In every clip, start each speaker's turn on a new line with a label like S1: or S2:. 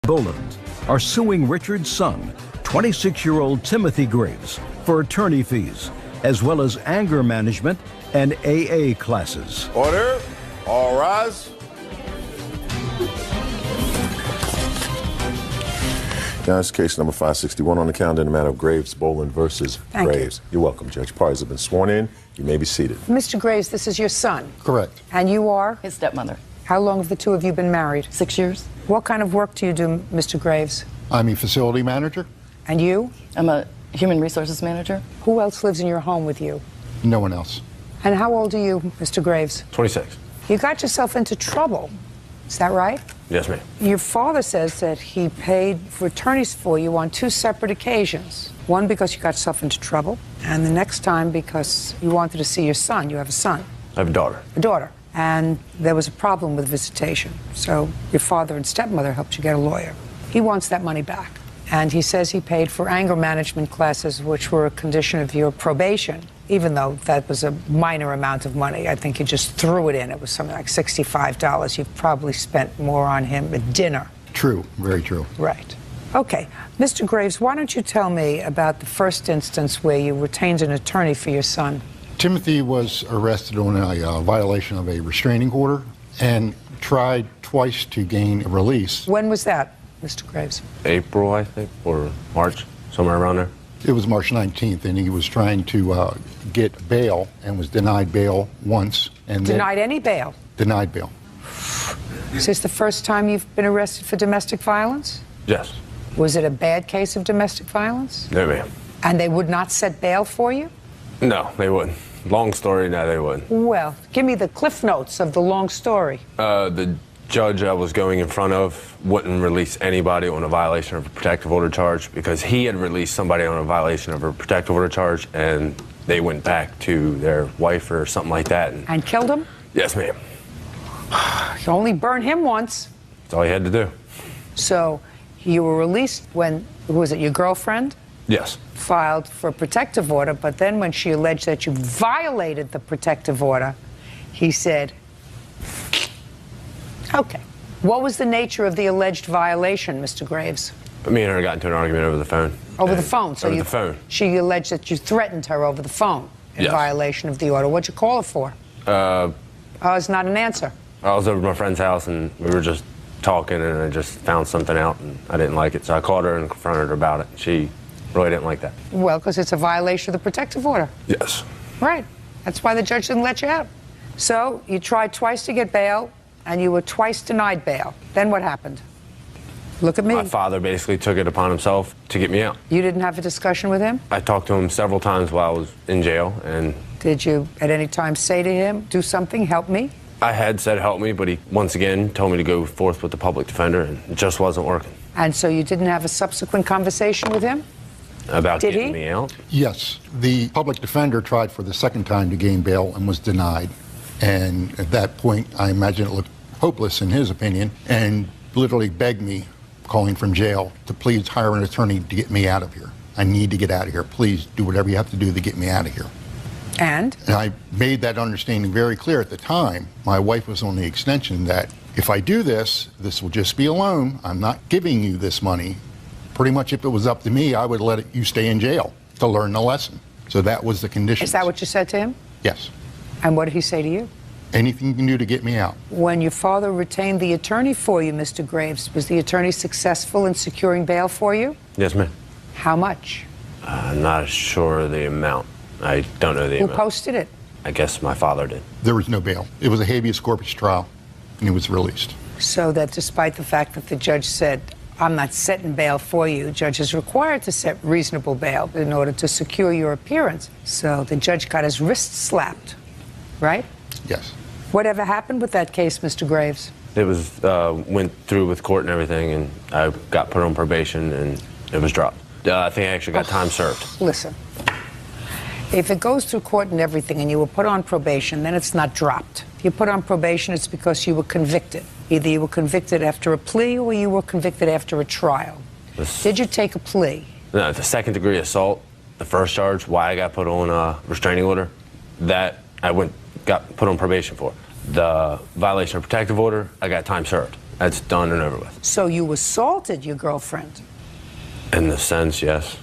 S1: Boland are suing Richard's son, 26-year-old Timothy Graves, for attorney fees, as well as anger management and AA classes.
S2: Order. All rise. Now, it's case number 561 on the calendar in the matter of Graves, Boland versus Graves. You're welcome, Judge. Parties have been sworn in. You may be seated.
S3: Mr. Graves, this is your son.
S4: Correct.
S3: And you are?
S5: His stepmother.
S3: How long have the two of you been married?
S5: 6 years.
S3: What kind of work do you do, Mr. Graves?
S4: I'm a facility manager.
S3: And you?
S5: I'm a human resources manager.
S3: Who else lives in your home with you?
S4: No one else.
S3: And how old are you, Mr. Graves?
S6: 26.
S3: You got yourself into trouble. Is that right?
S6: Yes, ma'am.
S3: Your father says that he paid for attorneys for you on 2 separate occasions. One because you got yourself into trouble, and the next time because you wanted to see your son. You have a son.
S6: I have a daughter.
S3: A daughter. And there was a problem with visitation. So your father and stepmother helped you get a lawyer. He wants that money back. And he says he paid for anger management classes, which were a condition of your probation, even though that was a minor amount of money. I think you just threw it in. It was something like $65. You've probably spent more on him at dinner.
S4: True, very true.
S3: Right. Okay. Mr. Graves, why don't you tell me about the first instance where you retained an attorney for your son?
S4: Timothy was arrested on a violation of a restraining order and tried twice to gain a release.
S3: When was that, Mr. Graves?
S6: April, I think, or March, somewhere around there.
S4: It was March 19th, and he was trying to get bail and was denied bail once. And
S3: Denied any bail?
S4: Denied bail.
S3: Is this the first time you've been arrested for domestic violence?
S6: Yes.
S3: Was it a bad case of domestic violence?
S6: No, ma'am.
S3: And they would not set bail for you?
S6: No, they wouldn't. Long story, no, they wouldn't.
S3: Well, give me the cliff notes of the long story.
S6: The judge I was going in front of wouldn't release anybody on a violation of a protective order charge because he had released somebody on a violation of a protective order charge, and they went back to their wife or something like that.
S3: And killed him?
S6: Yes, ma'am.
S3: You only burned him once.
S6: That's all you had to do.
S3: So you were released when, was it your girlfriend?
S6: Yes.
S3: Filed for a protective order, but then when she alleged that you violated the protective order, he said, okay. What was the nature of the alleged violation, Mr. Graves?
S6: Me and her got into an argument over the phone.
S3: Over the phone?
S6: So over the phone.
S3: She alleged that you threatened her over the phone in
S6: Yes.
S3: violation of the order. What'd you call her for? It's not an answer.
S6: I was over at my friend's house, and we were just talking, and I just found something out, and I didn't like it. So I called her and confronted her about it. She really didn't like that.
S3: Well, because it's a violation of the protective order.
S6: Yes.
S3: Right. That's why the judge didn't let you out. So you tried twice to get bail, and you were twice denied bail. Then what happened? Look at me.
S6: My father basically took it upon himself to get me out.
S3: You didn't have a discussion with him?
S6: I talked to him several times while I was in jail, and
S3: Did you at any time say to him, do something, help me?
S6: I had said help me, but he once again told me to go forth with the public defender, and it just wasn't working.
S3: And so you didn't have a subsequent conversation with him?
S6: About
S3: Did
S6: getting
S3: he?
S6: me out?
S4: Yes, the public defender tried for the second time to gain bail and was denied. And at that point, I imagine it looked hopeless in his opinion, and literally begged me, calling from jail, to please hire an attorney to get me out of here. I need to get out of here. Please do whatever you have to do to get me out of here.
S3: And?
S4: And I made that understanding very clear at the time. My wife was on the extension that if I do this, this will just be a loan. I'm not giving you this money. Pretty much if it was up to me, I would let you stay in jail to learn the lesson. So that was the condition.
S3: Is that what you said to him?
S4: Yes.
S3: And what did he say to you?
S4: Anything you can do to get me out.
S3: When your father retained the attorney for you, Mr. Graves, was the attorney successful in securing bail for you?
S6: Yes, ma'am.
S3: How much?
S6: I'm not sure of the amount. I don't know the
S3: Who
S6: amount.
S3: posted it?
S6: I guess my father did.
S4: There was no bail. It was a habeas corpus trial, and he was released.
S3: So that despite the fact that the judge said, I'm not setting bail for you, the judge is required to set reasonable bail in order to secure your appearance. So the judge got his wrist slapped, right?
S4: Yes.
S3: Whatever happened with that case, Mr. Graves?
S6: It was, went through with court and everything, and I got put on probation, and it was dropped. I think I actually got time served.
S3: Listen, if it goes through court and everything and you were put on probation, then it's not dropped. If you put on probation, it's because you were convicted. Either you were convicted after a plea or you were convicted after a trial. Did you take a plea?
S6: No, the second-degree assault, the first charge, why I got put on a restraining order, that I got put on probation for. The violation of protective order, I got time served. That's done and over with.
S3: So you assaulted your girlfriend.
S6: In the sense, yes.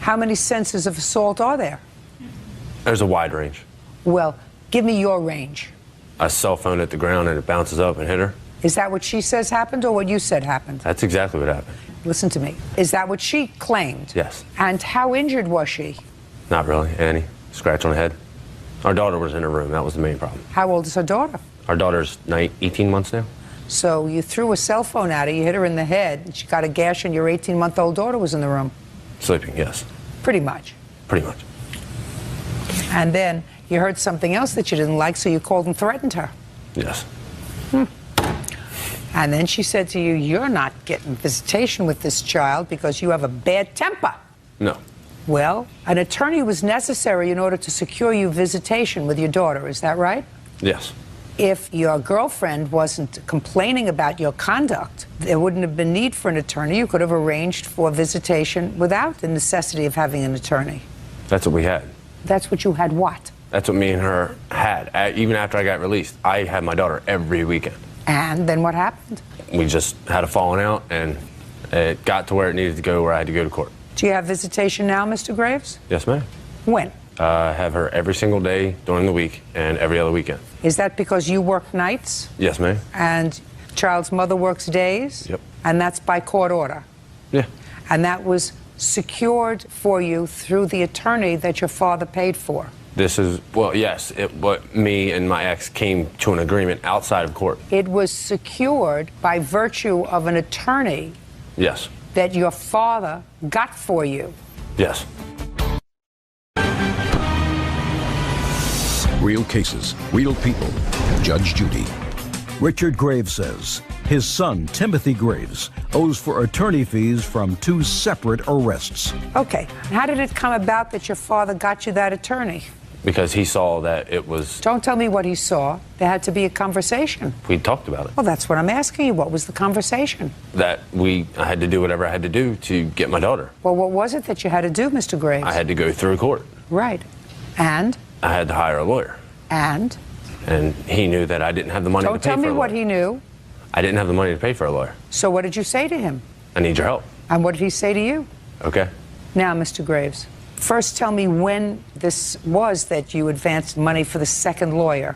S3: How many senses of assault are there?
S6: There's a wide range.
S3: Well, give me your range.
S6: A cell phone at the ground and it bounces up and hit her.
S3: Is that what she says happened or what you said happened?
S6: That's exactly what happened.
S3: Listen to me. Is that what she claimed?
S6: Yes.
S3: And how injured was she?
S6: Not really. Any scratch on the head. Our daughter was in her room. That was the main problem.
S3: How old is her daughter?
S6: Our daughter's 18 months now.
S3: So you threw a cell phone at her, you hit her in the head, and she got a gash, and your 18-month-old daughter was in the room.
S6: Sleeping, yes.
S3: Pretty much.
S6: Pretty much.
S3: And then you heard something else that you didn't like, so you called and threatened her.
S6: Yes.
S3: And then she said to you, you're not getting visitation with this child because you have a bad temper.
S6: No.
S3: Well, an attorney was necessary in order to secure you visitation with your daughter, is that right?
S6: Yes.
S3: If your girlfriend wasn't complaining about your conduct, there wouldn't have been need for an attorney. You could have arranged for visitation without the necessity of having an attorney.
S6: That's what we had.
S3: That's what you had what?
S6: That's what me and her had. Even after I got released, I had my daughter every weekend.
S3: And then what happened?
S6: We just had a falling out, and it got to where it needed to go, where I had to go to court.
S3: Do you have visitation now, Mr. Graves?
S6: Yes, ma'am.
S3: When?
S6: I have her every single day during the week and every other weekend.
S3: Is that because you work nights?
S6: Yes, ma'am.
S3: And child's mother works days?
S6: Yep.
S3: And that's by court order?
S6: Yeah.
S3: And that was secured for you through the attorney that your father paid for?
S6: This is, well, yes, but me and my ex came to an agreement outside of court.
S3: It was secured by virtue of an attorney
S6: Yes.
S3: that your father got for you.
S6: Yes.
S1: Real cases, real people. Judge Judy. Richard Graves says his son, Timothy Graves, owes for attorney fees from 2 separate arrests.
S3: Okay, how did it come about that your father got you that attorney?
S6: Because he saw that it was,
S3: Don't tell me what he saw. There had to be a conversation.
S6: we talked about it.
S3: Well, that's what I'm asking you. What was the conversation?
S6: That I had to do whatever I had to do to get my daughter.
S3: Well, what was it that you had to do, Mr. Graves?
S6: I had to go through court.
S3: Right. And?
S6: I had to hire a lawyer.
S3: And?
S6: And he knew that I didn't have the money to
S3: Don't
S6: pay
S3: tell
S6: for
S3: me
S6: a
S3: what
S6: lawyer.
S3: he knew.
S6: I didn't have the money to pay for a lawyer.
S3: So what did you say to him?
S6: I need your help.
S3: And what did he say to you?
S6: Okay.
S3: Now, Mr. Graves, first tell me when this was that you advanced money for the second lawyer.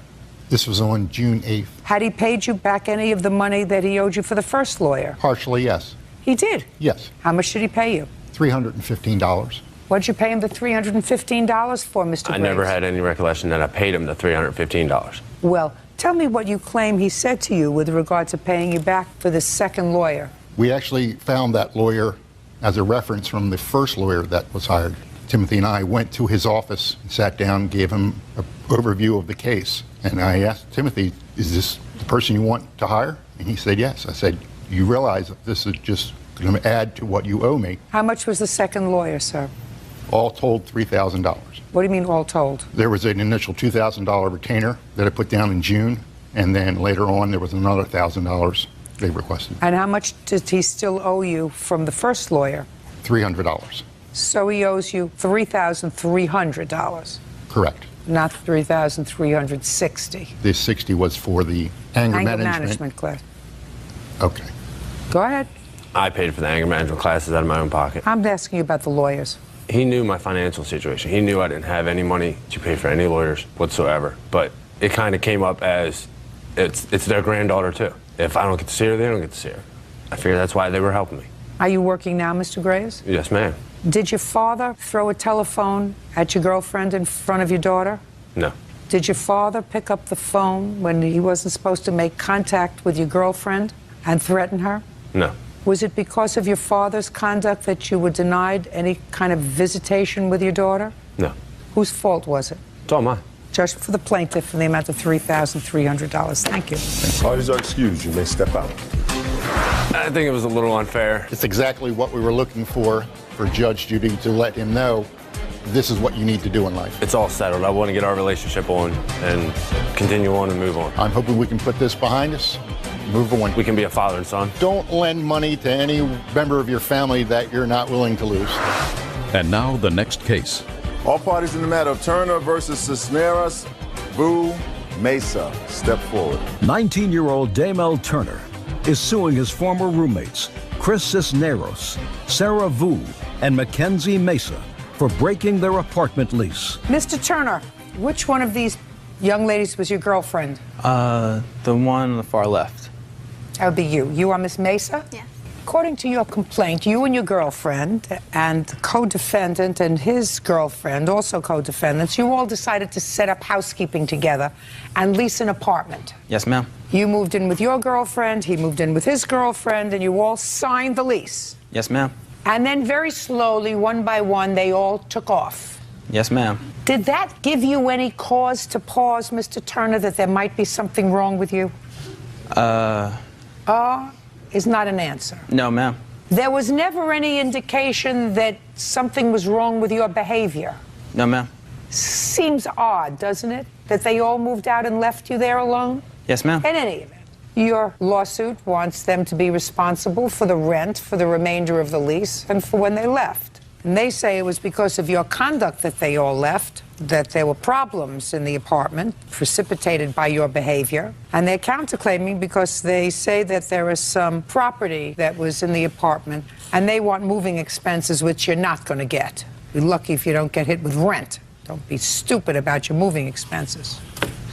S4: This was on June 8th.
S3: Had he paid you back any of the money that he owed you for the first lawyer?
S4: Partially, yes.
S3: He did?
S4: Yes.
S3: How much did he pay you?
S4: $315.
S3: What did you pay him the $315 for, Mr. Graves?
S6: I never had any recollection that I paid him the $315.
S3: Well, tell me what you claim he said to you with regard to paying you back for the second lawyer.
S4: We actually found that lawyer as a reference from the first lawyer that was hired. Timothy and I went to his office, sat down, gave him an overview of the case. And I asked Timothy, is this the person you want to hire? And he said, yes. I said, you realize that this is just going to add to what you owe me.
S3: How much was the second lawyer, sir?
S4: All told, $3,000.
S3: What do you mean all told?
S4: There was an initial $2,000 retainer that I put down in June, and then later on there was another $1,000 they requested.
S3: And how much did he still owe you from the first lawyer?
S4: $300.
S3: So he owes you $3,300.
S4: Correct.
S3: Not $3,360.
S4: This 60 was for the anger
S3: management class.
S4: Okay.
S3: Go ahead.
S6: I paid for the anger management classes out of my own pocket.
S3: I'm asking you about the lawyers.
S6: He knew my financial situation. He knew I didn't have any money to pay for any lawyers whatsoever. But it kind of came up as it's their granddaughter too. If I don't get to see her, they don't get to see her. I figure that's why they were helping me.
S3: Are you working now, Mr. Graves?
S6: Yes, ma'am.
S3: Did your father throw a telephone at your girlfriend in front of your daughter?
S6: No.
S3: Did your father pick up the phone when he wasn't supposed to make contact with your girlfriend and threaten her?
S6: No.
S3: Was it because of your father's conduct that you were denied any kind of visitation with your daughter?
S6: No.
S3: Whose fault was it?
S6: It's all mine.
S3: Just for the plaintiff in the amount of $3,300. Thank you.
S2: Parties are excused. You may step out.
S6: I think it was a little unfair.
S4: It's exactly what we were looking for Judge Judy to let him know this is what you need to do in life.
S6: It's all settled. I want to get our relationship on and continue on and move on.
S4: I'm hoping we can put this behind us, move on.
S6: We can be a father and son.
S4: Don't lend money to any member of your family that you're not willing to lose.
S1: And now the next case.
S2: All parties in the matter of Turner versus Cisneros, Boo, Mesa, step forward.
S1: 19-year-old Damel Turner is suing his former roommates, Chris Cisneros, Sarah Vu, and Mackenzie Mesa, for breaking their apartment lease.
S3: Mr. Turner, which one of these young ladies was your girlfriend?
S7: The one on the far left.
S3: That would be you. You are Miss Mesa?
S8: Yes.
S3: According to your complaint, you and your girlfriend and the co-defendant and his girlfriend, also co-defendants, you all decided to set up housekeeping together and lease an apartment.
S7: Yes, ma'am.
S3: You moved in with your girlfriend, he moved in with his girlfriend, and you all signed the lease.
S7: Yes, ma'am.
S3: And then very slowly, one by one, they all took off.
S7: Yes, ma'am.
S3: Did that give you any cause to pause, Mr. Turner, that there might be something wrong with you? Is not an answer.
S7: No, ma'am.
S3: There was never any indication that something was wrong with your behavior.
S7: No, ma'am.
S3: Seems odd, doesn't it, that they all moved out and left you there alone?
S7: Yes, ma'am.
S3: In any event, your lawsuit wants them to be responsible for the rent for the remainder of the lease and for when they left. And they say it was because of your conduct that they all left, that there were problems in the apartment precipitated by your behavior. And they're counterclaiming because they say that there is some property that was in the apartment and they want moving expenses, which you're not going to get. Be lucky if you don't get hit with rent. Don't be stupid about your moving expenses.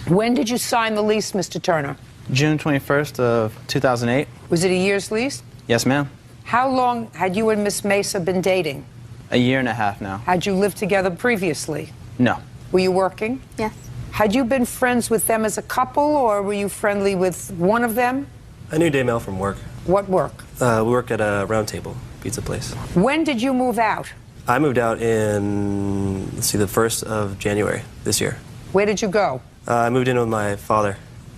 S3: When did you sign the lease, Mr. Turner?
S7: June 21st of 2008.
S3: Was it a year's lease?
S7: Yes, ma'am.
S3: How long had you and Miss Mesa been dating?
S7: A year and a half now.
S3: Had you lived together previously?
S7: No.
S3: Were you working?
S8: Yes.
S3: Had you been friends with them as a couple, or were you friendly with one of them?
S9: I knew Daymel from work.
S3: What work?
S9: We work at a Round Table pizza place.
S3: When did you move out?
S9: I moved out in, the 1st of January this year.
S3: Where did you go?
S9: I moved in with my father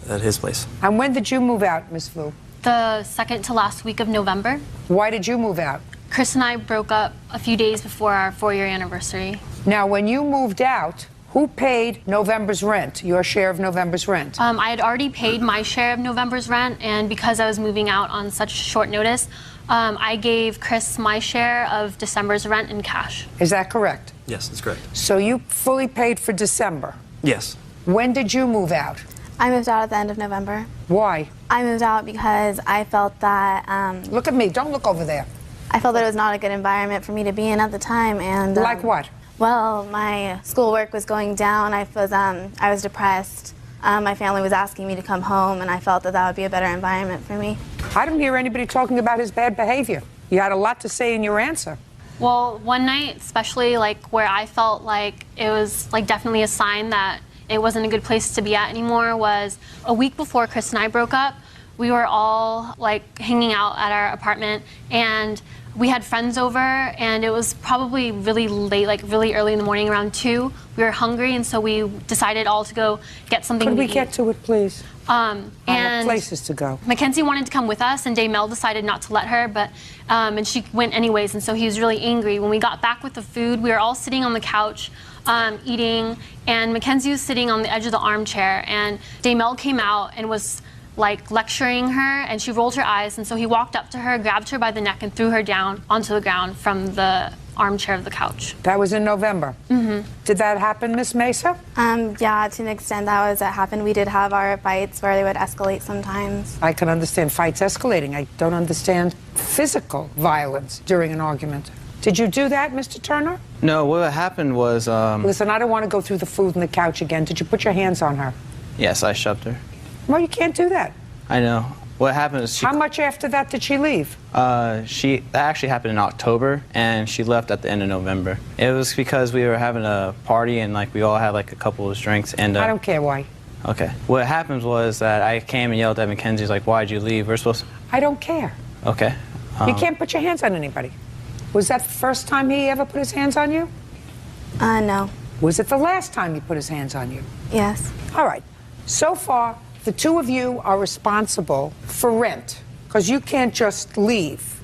S9: at his place.
S3: And when did you move out, Miss Vu?
S8: The second to last week of November.
S3: Why did you move out?
S8: Chris and I broke up a few days before our 4-year anniversary.
S3: Now, when you moved out, who paid November's rent, your share of November's rent?
S8: I had already paid my share of November's rent, and because I was moving out on such short notice, I gave Chris my share of December's rent in cash.
S3: Is that correct?
S9: Yes, that's correct.
S3: So you fully paid for December.
S9: Yes.
S3: When did you move out?
S10: I moved out at the end of November.
S3: Why?
S10: I moved out because I felt that...
S3: Look at me. Don't look over there.
S10: I felt that it was not a good environment for me to be in at the time, and...
S3: Like what?
S10: Well, my schoolwork was going down. I was depressed. My family was asking me to come home, and I felt that that would be a better environment for me.
S3: I don't hear anybody talking about his bad behavior. You had a lot to say in your answer.
S8: Well, one night, especially like where I felt like it was like definitely a sign that it wasn't a good place to be at anymore, was a week before Chris and I broke up. We were all like hanging out at our apartment, and we had friends over, and it was probably really late, like really early in the morning, around 2. We were hungry, and so we decided all to go get something to eat.
S3: Could we get to it, please? I have places to go.
S8: Mackenzie wanted to come with us, and Daymel decided not to let her, but and she went anyways, and so he was really angry. When we got back with the food, we were all sitting on the couch eating, and Mackenzie was sitting on the edge of the armchair, and Daymel came out and was like lecturing her, and she rolled her eyes, and so he walked up to her, grabbed her by the neck, and threw her down onto the ground from the armchair of the couch.
S3: That was in November? Mm-hmm. Did that happen, Miss Mesa?
S10: Yeah, to an extent that happened. We did have our fights where they would escalate sometimes.
S3: I can understand fights escalating. I don't understand physical violence during an argument. Did you do that, Mr. Turner?
S7: No, what happened was...
S3: Listen, I don't want to go through the food and the couch again. Did you put your hands on her?
S7: Yes, I shoved her.
S3: Well, you can't do that.
S7: I know. What happened is
S3: How much after that did she leave?
S7: That actually happened in October, and she left at the end of November. It was because we were having a party, and like we all had like a couple of drinks, and...
S3: I don't care why.
S7: Okay. What happened was that I came and yelled at Mackenzie, like, why'd you leave? We're supposed to...
S3: I don't care.
S7: Okay.
S3: You can't put your hands on anybody. Was that the first time he ever put his hands on you?
S10: No.
S3: Was it the last time he put his hands on you?
S10: Yes.
S3: All right. So far, the two of you are responsible for rent, because you can't just leave.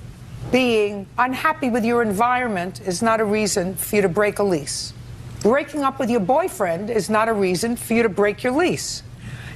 S3: Being unhappy with your environment is not a reason for you to break a lease. Breaking up with your boyfriend is not a reason for you to break your lease.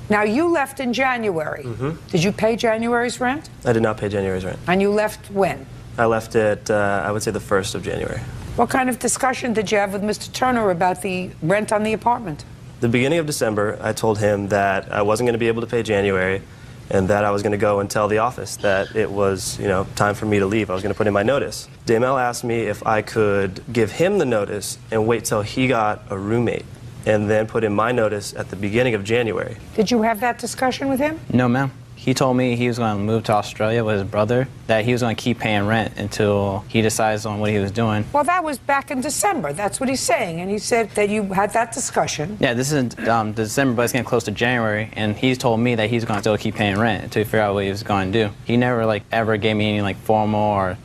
S3: Now, you left in January. Mm-hmm. Did you pay January's rent?
S9: I did not pay January's rent.
S3: And you left when?
S9: I left it, I would say, the 1st of January.
S3: What kind of discussion did you have with Mr. Turner about the rent on the apartment?
S9: The beginning of December, I told him that I wasn't going to be able to pay January, and that I was going to go and tell the office that it was, time for me to leave. I was going to put in my notice. Damel asked me if I could give him the notice and wait till he got a roommate, and then put in my notice at the beginning of January.
S3: Did you have that discussion with him?
S7: No, ma'am. He told me he was going to move to Australia with his brother, that he was going to keep paying rent until he decides on what he was doing.
S3: Well, that was back in December. That's what he's saying. And he said that you had that discussion.
S7: Yeah, this is December, but it's getting close to January, and he's told me that he's going to still keep paying rent until he figure out what he was going to do. He never, ever gave me any, formal or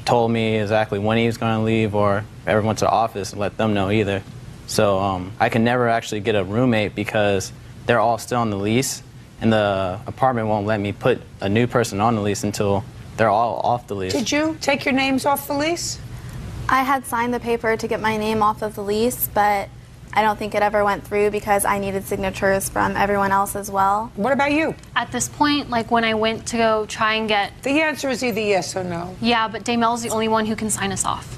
S7: told me exactly when he was going to leave or ever went to the office and let them know either. So I can never actually get a roommate because they're all still on the lease, and the apartment won't let me put a new person on the lease until they're all off the lease.
S3: Did you take your names off the lease?
S10: I had signed the paper to get my name off of the lease, but I don't think it ever went through because I needed signatures from everyone else as well.
S3: What about you?
S8: At this point, when I went to go try and get...
S3: The answer is either yes or no.
S8: Yeah, but Damel's the only one who can sign us off.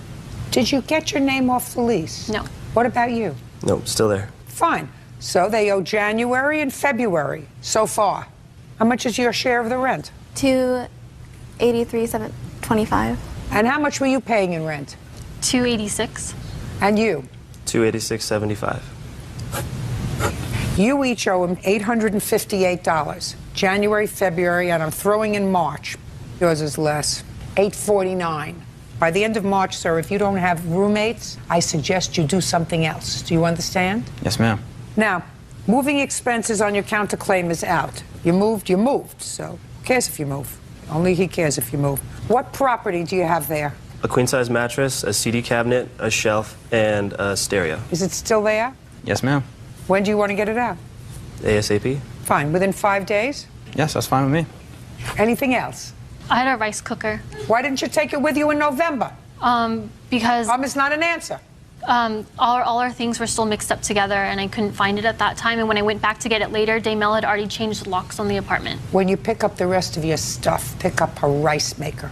S3: Did you get your name off the lease?
S8: No.
S3: What about you?
S9: No, still there.
S3: Fine. So they owe January and February so far. How much is your share of the rent?
S10: $283,725.
S3: And how much were you paying in rent?
S8: $286.
S3: And you?
S9: $286.75.
S3: You each owe him $858. January, February, and I'm throwing in March. Yours is less. $849. By the end of March, sir, if you don't have roommates, I suggest you do something else. Do you understand?
S7: Yes, ma'am.
S3: Now, moving expenses on your counterclaim is out. You moved, so who cares if you move? Only he cares if you move. What property do you have there?
S9: A queen-size mattress, a CD cabinet, a shelf, and a stereo.
S3: Is it still there?
S7: Yes, ma'am.
S3: When do you want to get it out?
S9: ASAP.
S3: Fine, within 5 days?
S7: Yes, that's fine with me.
S3: Anything else?
S8: I had a rice cooker.
S3: Why didn't you take it with you in November?
S8: Because...
S3: It's not an answer.
S8: all our things were still mixed up together, and I couldn't find it at that time. And when I went back to get it later, Damel had already changed the locks on the apartment.
S3: When you pick up the rest of your stuff, pick up a rice maker.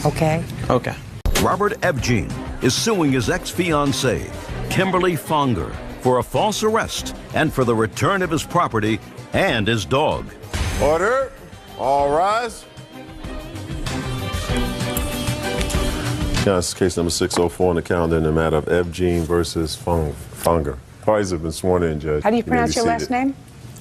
S3: Okay?
S7: Okay.
S1: Robert Evgene is suing his ex-fiancée, Kimberly Fonger, for a false arrest and for the return of his property and his dog.
S2: Order. All rise. Yes, case number 604 on the calendar in the matter of Evgene versus Fonger. Parties have been sworn in, Judge.
S3: How do you pronounce your last name?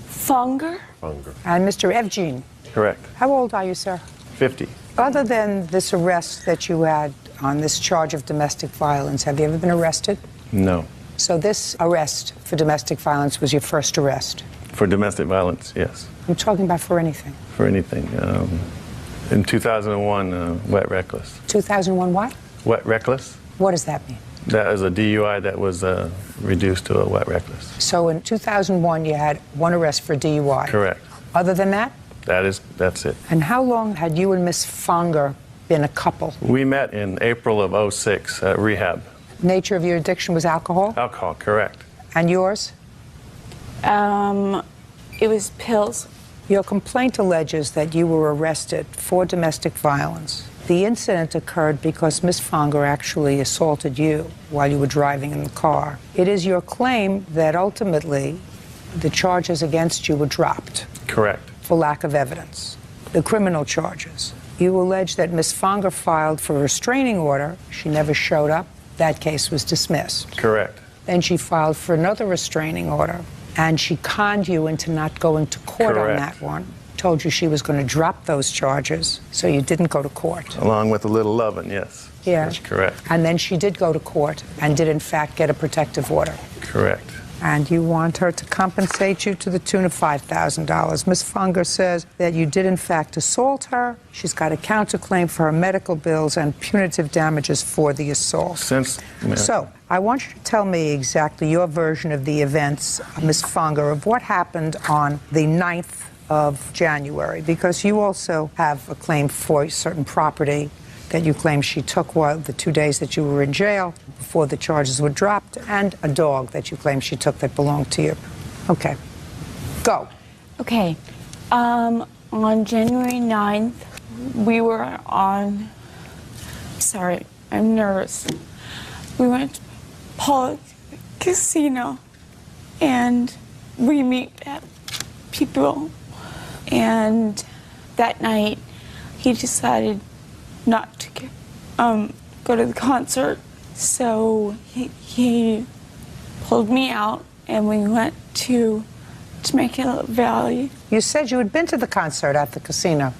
S11: Fonger.
S2: Fonger.
S3: And Mr. Evgene.
S12: Correct.
S3: How old are you, sir?
S12: 50.
S3: Other than this arrest that you had on this charge of domestic violence, have you ever been arrested?
S12: No.
S3: So this arrest for domestic violence was your first arrest?
S12: For domestic violence, yes.
S3: I'm talking about for anything.
S12: For anything. In 2001, wet reckless.
S3: 2001 what?
S12: Wet reckless.
S3: What does that mean?
S12: That is a DUI that was reduced to a wet reckless.
S3: So in 2001, you had one arrest for DUI?
S12: Correct.
S3: Other than that?
S12: That's it.
S3: And how long had you and Miss Fonger been a couple?
S12: We met in April of 06 at rehab.
S3: Nature of your addiction was alcohol?
S12: Alcohol, correct.
S3: And yours?
S11: It was pills.
S3: Your complaint alleges that you were arrested for domestic violence. The incident occurred because Miss Fonger actually assaulted you while you were driving in the car. It is your claim that ultimately the charges against you were dropped.
S12: Correct.
S3: For lack of evidence. The criminal charges. You allege that Miss Fonger filed for a restraining order. She never showed up. That case was dismissed.
S12: Correct.
S3: Then she filed for another restraining order, and she conned you into not going to court on that one. Told you she was going to drop those charges, so you didn't go to court.
S12: Along with a little loving, yes.
S3: Yeah.
S12: That's correct.
S3: And then she did go to court and did, in fact, get a protective order.
S12: Correct.
S3: And you want her to compensate you to the tune of $5,000. Ms. Fonger says that you did, in fact, assault her. She's got a counterclaim for her medical bills and punitive damages for the assault. So, I want you to tell me exactly your version of the events, Ms. Fonger, of what happened on the 9th of January, because you also have a claim for certain property that you claim she took while the 2 days that you were in jail before the charges were dropped, and a dog that you claim she took that belonged to you. Okay. Go.
S11: Okay. On January 9th, we were on... Sorry, I'm nervous. We went to Pollock Casino, and we meet at people, And that night, he decided not to go to the concert. So he pulled me out, and we went to Temecula Valley.
S3: You said you had been to the concert at the casino.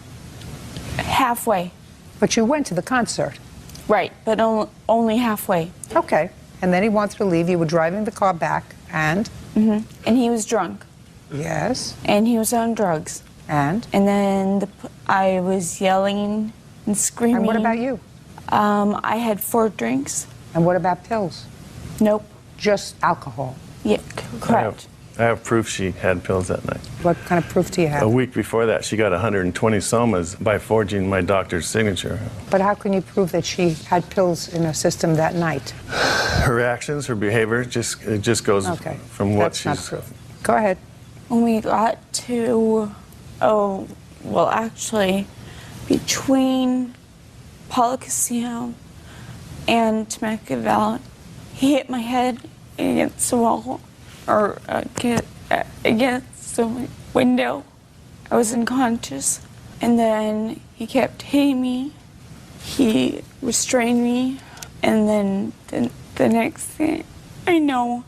S11: Halfway.
S3: But you went to the concert.
S11: Right, but only halfway.
S3: Okay. And then he wanted to leave. You were driving the car back, and?
S11: And he was drunk.
S3: Yes.
S11: And he was on drugs.
S3: And?
S11: And then I was yelling and screaming.
S3: And what about you?
S11: I had 4 drinks.
S3: And what about pills?
S11: Nope.
S3: Just alcohol?
S11: Yeah, correct.
S12: I have proof she had pills that night.
S3: What kind of proof do you have?
S12: A week before that, she got 120 somas by forging my doctor's signature.
S3: But how can you prove that she had pills in her system that night?
S12: Her actions, her behavior, it just goes from what she's...
S3: That's not proof. Go ahead.
S11: When we got to, actually, between Paula Casino and Temecula Valley, he hit my head against the wall, or against the window. I was unconscious. And then he kept hitting me. He restrained me. And then the next thing I know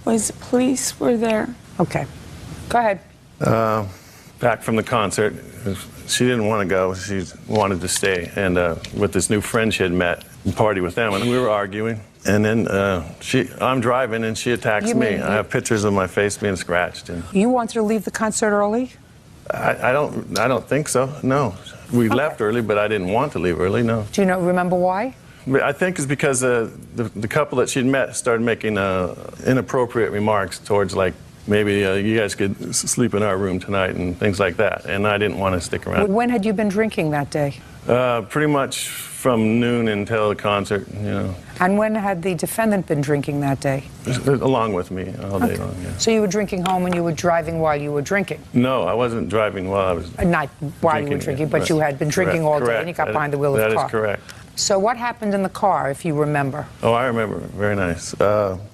S11: was the police were there.
S3: Okay. Go ahead.
S12: Back from the concert, she didn't want to go. She wanted to stay. And with this new friend she had met, party with them, and we were arguing. And then I'm driving, and she attacks me. I have pictures of my face being scratched. And
S3: you wanted to leave the concert early?
S12: I don't think so. No, we left early, but I didn't want to leave early. No.
S3: Do you remember why?
S12: I think it's because the couple that she'd met started making inappropriate remarks towards, like, maybe you guys could sleep in our room tonight and things like that. And I didn't want to stick around.
S3: When had you been drinking that day?
S12: Pretty much from noon until the concert,
S3: And when had the defendant been drinking that day?
S12: Along with me all day long, yeah.
S3: So you were drinking home and you were driving while you were drinking?
S12: No, I wasn't driving while I was
S3: Not while you were drinking, but you had been drinking all day and you got behind the wheel of the car.
S12: That is correct.
S3: So what happened in the car, if you remember?
S12: Oh, I remember. Very nice.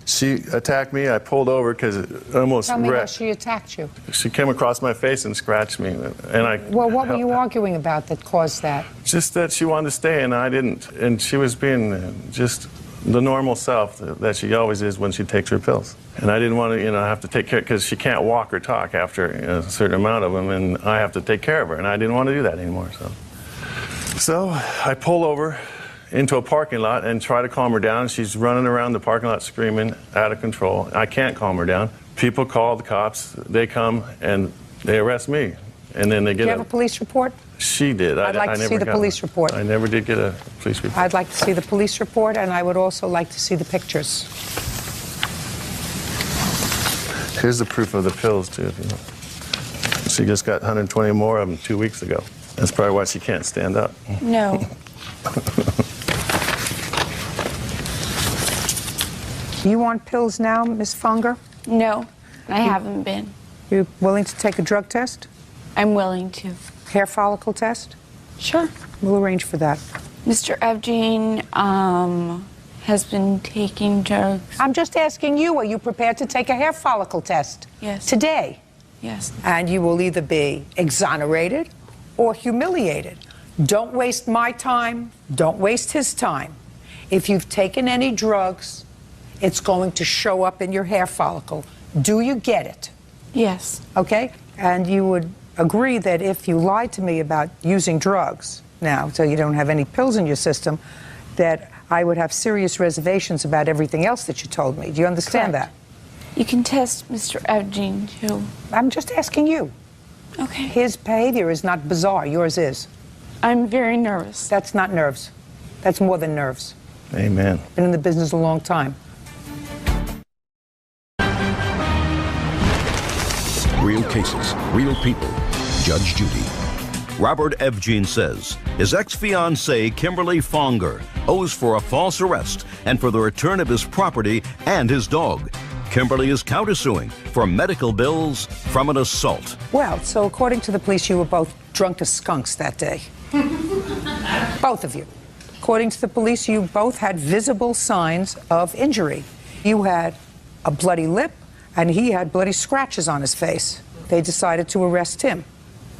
S12: She attacked me. I pulled over because it almost
S3: Tell me how
S12: wrecked.
S3: she attacked you.
S12: She came across my face and scratched me. And
S3: Well, what were you arguing about that caused that?
S12: Just that she wanted to stay and I didn't. And she was being just the normal self that she always is when she takes her pills. And I didn't want to, have to take care, because she can't walk or talk after a certain amount of them, and I have to take care of her, and I didn't want to do that anymore. So I pull over into a parking lot and try to calm her down. She's running around the parking lot screaming, out of control. I can't calm her down. People call the cops. They come and they arrest me. And then they get
S3: Do you have a police report?
S12: She did.
S3: I'd like to see the police report.
S12: I never did get a police report.
S3: I'd like to see the police report, and I would also like to see the pictures.
S12: Here's the proof of the pills, too. If you know. She just got 120 more of them 2 weeks ago. That's probably why she can't stand up.
S11: No.
S3: You want pills now, Miss Funger?
S11: No, I haven't been.
S3: You willing to take a drug test?
S11: I'm willing to.
S3: Hair follicle test?
S11: Sure.
S3: We'll arrange for that.
S11: Mr. Evgene has been taking drugs.
S3: I'm just asking you, are you prepared to take a hair follicle test?
S11: Yes.
S3: Today?
S11: Yes.
S3: And you will either be exonerated or humiliated. Don't waste my time. Don't waste his time. If you've taken any drugs, it's going to show up in your hair follicle. Do you get it?
S11: Yes.
S3: Okay? And you would agree that if you lied to me about using drugs now, so you don't have any pills in your system, that I would have serious reservations about everything else that you told me. Do you understand
S11: Correct.
S3: that?
S11: You can test Mr. Evgene, too.
S3: I'm just asking you.
S11: Okay.
S3: His behavior is not bizarre. Yours is.
S11: I'm very nervous.
S3: That's not nerves. That's more than nerves.
S12: Amen.
S3: Been in the business a long time.
S1: Real cases, real people. Judge Judy. Robert Evgene says his ex-fiancée, Kimberly Fonger, owes for a false arrest and for the return of his property and his dog. Kimberly is countersuing for medical bills from an assault.
S3: Well, so according to the police, you were both drunk as skunks that day. Both of you. According to the police, you both had visible signs of injury. You had a bloody lip, and he had bloody scratches on his face. They decided to arrest him.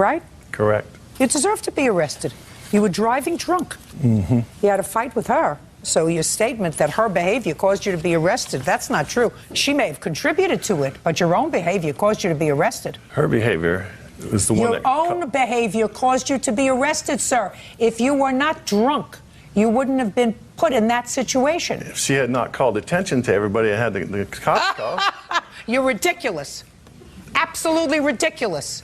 S3: right?
S12: Correct.
S3: You deserve to be arrested. You were driving drunk.
S12: Mm-hmm.
S3: You had a fight with her. So your statement that her behavior caused you to be arrested, that's not true. She may have contributed to it, but your own behavior caused you to be arrested.
S12: Her behavior was the one
S3: Your
S12: that...
S3: own behavior caused you to be arrested, sir. If you were not drunk, you wouldn't have been put in that situation.
S12: If she had not called attention to everybody and had the cops call...
S3: You're ridiculous. Absolutely ridiculous.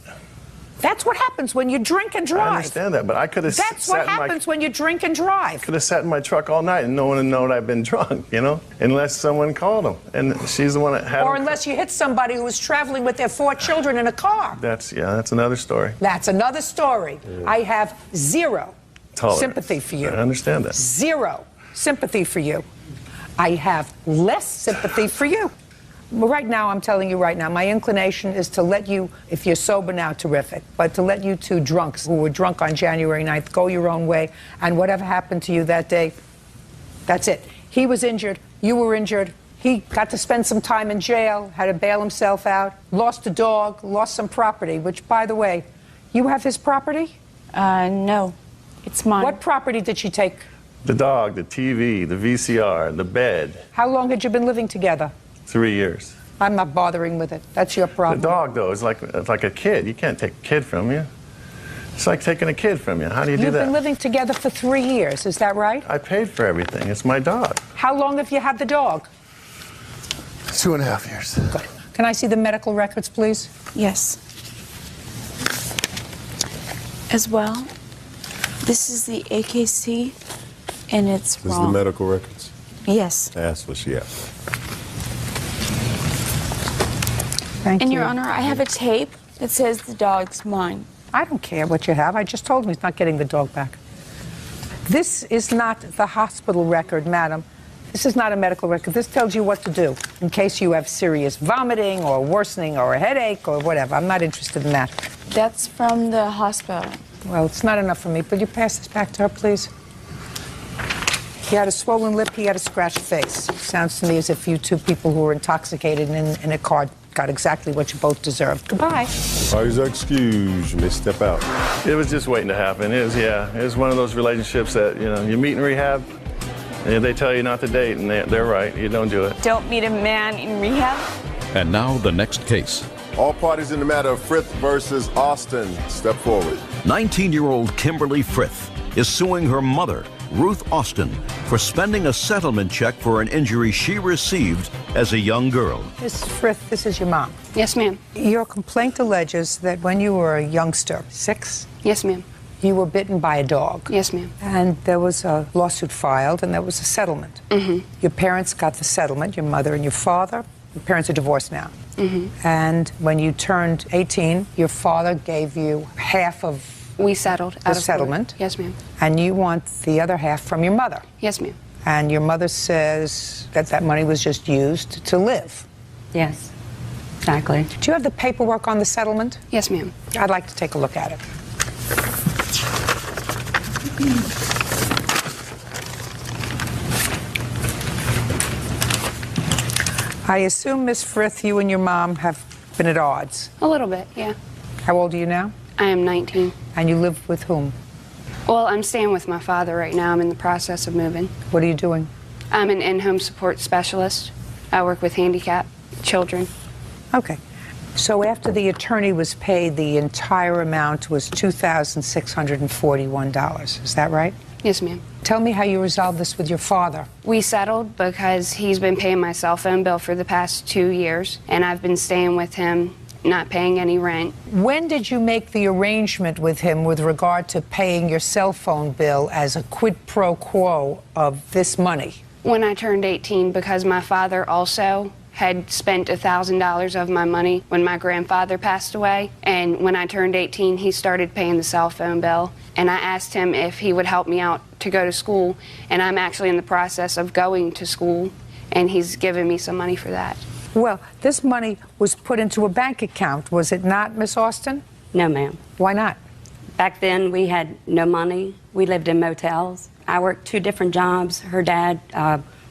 S3: That's what happens when you drink and drive.
S12: I understand that, but I could have
S3: That's what happens when you drink and drive.
S12: Could have sat in my truck all night and no one would know I've been drunk, you know, unless someone called them. And she's the one that had
S3: Or
S12: them.
S3: unless you hit somebody who was traveling with their 4 children in a car.
S12: That's another story.
S3: That's another story.
S12: Yeah.
S3: I have zero sympathy for you.
S12: I understand that.
S3: Zero sympathy for you. I have less sympathy for you. Well, right now, I'm telling you right now, my inclination is to let you, if you're sober now, terrific, but to let you two drunks who were drunk on January 9th go your own way, and whatever happened to you that day, that's it. He was injured, you were injured, he got to spend some time in jail, had to bail himself out, lost a dog, lost some property, which, by the way, you have his property?
S11: No, it's mine.
S3: What property did she take?
S12: The dog, the TV, the VCR, the bed.
S3: How long had you been living together?
S12: 3 years.
S3: I'm not bothering with it. That's your problem.
S12: The dog, though, is like a kid. You can't take a kid from you. It's like taking a kid from you. How do you do that?
S3: You've been living together for 3 years, is that right?
S12: I paid for everything. It's my dog.
S3: How long have you had the dog?
S12: 2.5 years.
S3: Good. Can I see the medical records, please?
S11: Yes. As well, this is the AKC, and it's
S2: This
S11: wrong.
S2: is the medical records?
S11: Yes.
S2: That's what she had.
S3: Thank
S11: And
S3: you.
S11: Your Honor, I have a tape that says the dog's mine.
S3: I don't care what you have. I just told him he's not getting the dog back. This is not the hospital record, madam. This is not a medical record. This tells you what to do in case you have serious vomiting or worsening or a headache or whatever. I'm not interested in that.
S11: That's from the hospital.
S3: Well, it's not enough for me. Will you pass this back to her, please? He had a swollen lip. He had a scratched face. Sounds to me as if you two people who were intoxicated in a car got exactly what you both deserved. Goodbye.
S2: Please excuse. You may step out.
S12: It was just waiting to happen. It was one of those relationships that, you meet in rehab, and they tell you not to date, and they're right. You don't do it.
S11: Don't meet a man in rehab.
S1: And now the next case.
S2: All parties in the matter of Frith versus Austin, step forward.
S1: 19-year-old Kimberly Frith is suing her mother, Ruth Austin, for spending a settlement check for an injury she received as a young girl.
S3: Miss Frith, this is your mom.
S13: Yes, ma'am.
S3: Your complaint alleges that when you were a youngster, 6?
S13: Yes, ma'am.
S3: You were bitten by a dog.
S13: Yes, ma'am.
S3: And there was a lawsuit filed, and there was a settlement.
S13: Mm-hmm.
S3: Your parents got the settlement, your mother and your father. Your parents are divorced now.
S13: Mm-hmm.
S3: And when you turned 18, your father gave you half of
S13: We settled
S3: the
S13: out of
S3: settlement.
S13: court. Yes, ma'am.
S3: And you want the other half from your mother.
S13: Yes, ma'am.
S3: And your mother says that that money was just used to live.
S13: Yes, exactly.
S3: Do you have the paperwork on the settlement?
S13: Yes, ma'am.
S3: I'd like to take a look at it. I assume, Miss Frith, you and your mom have been at odds.
S13: A little bit, yeah.
S3: How old are you now?
S13: I am 19.
S3: And you live with whom?
S13: Well, I'm staying with my father right now. I'm in the process of moving.
S3: What are you doing?
S13: I'm an in-home support specialist. I work with handicapped children.
S3: Okay. So after the attorney was paid, the entire amount was $2,641. Is that right?
S13: Yes, ma'am.
S3: Tell me how you resolved this with your father.
S13: We settled because he's been paying my cell phone bill for the past 2 years, and I've been staying with him, not paying any rent.
S3: When did you make the arrangement with him with regard to paying your cell phone bill as a quid pro quo of this money?
S13: When I turned 18, because my father also had spent $1,000 of my money when my grandfather passed away. And when I turned 18, he started paying the cell phone bill. And I asked him if he would help me out to go to school. And I'm actually in the process of going to school, and he's given me some money for that.
S3: Well, this money was put into a bank account, was it not, Miss Austin?
S14: No, ma'am.
S3: Why not?
S14: Back then, we had no money. We lived in motels. I worked 2 different jobs. Her dad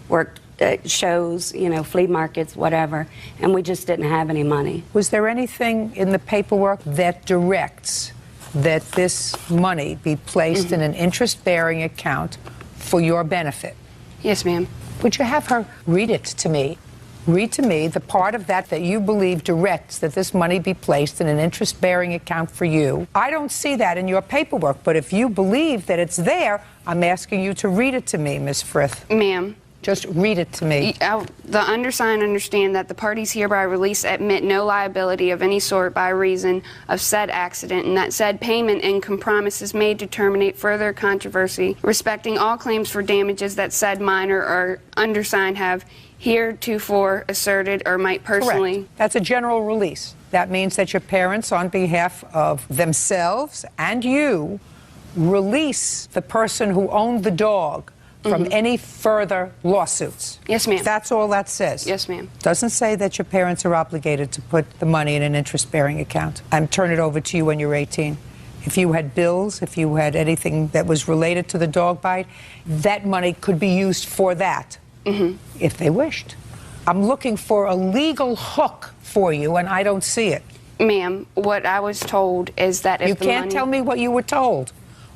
S14: worked shows, flea markets, whatever, and we just didn't have any money.
S3: Was there anything in the paperwork that directs that this money be placed in an interest-bearing account for your benefit.
S13: Yes, ma'am.
S3: Would you have her read it to me? Read to me the part of that you believe directs that this money be placed in an interest-bearing account for you. I don't see that in your paperwork, but if you believe that it's there, I'm asking you to read it to me, Ms. Frith.
S13: Ma'am.
S3: Just read it to me.
S13: The undersigned understand that the parties hereby release admit no liability of any sort by reason of said accident, and that said payment and compromise is made to terminate further controversy respecting all claims for damages that said minor or undersigned have heretofore asserted or might personally.
S3: Correct. That's a general release. That means that your parents, on behalf of themselves and you, release the person who owned the dog from any further lawsuits.
S13: Yes, ma'am.
S3: That's all that says.
S13: Yes, ma'am.
S3: Doesn't say that your parents are obligated to put the money in an interest-bearing account and turn it over to you when you're 18. If you had bills, if you had anything that was related to the dog bite, that money could be used for that, if they wished. I'm looking for a legal hook for you, and I don't see it.
S13: Ma'am, what I was told is that if
S3: you can't tell me what you were told.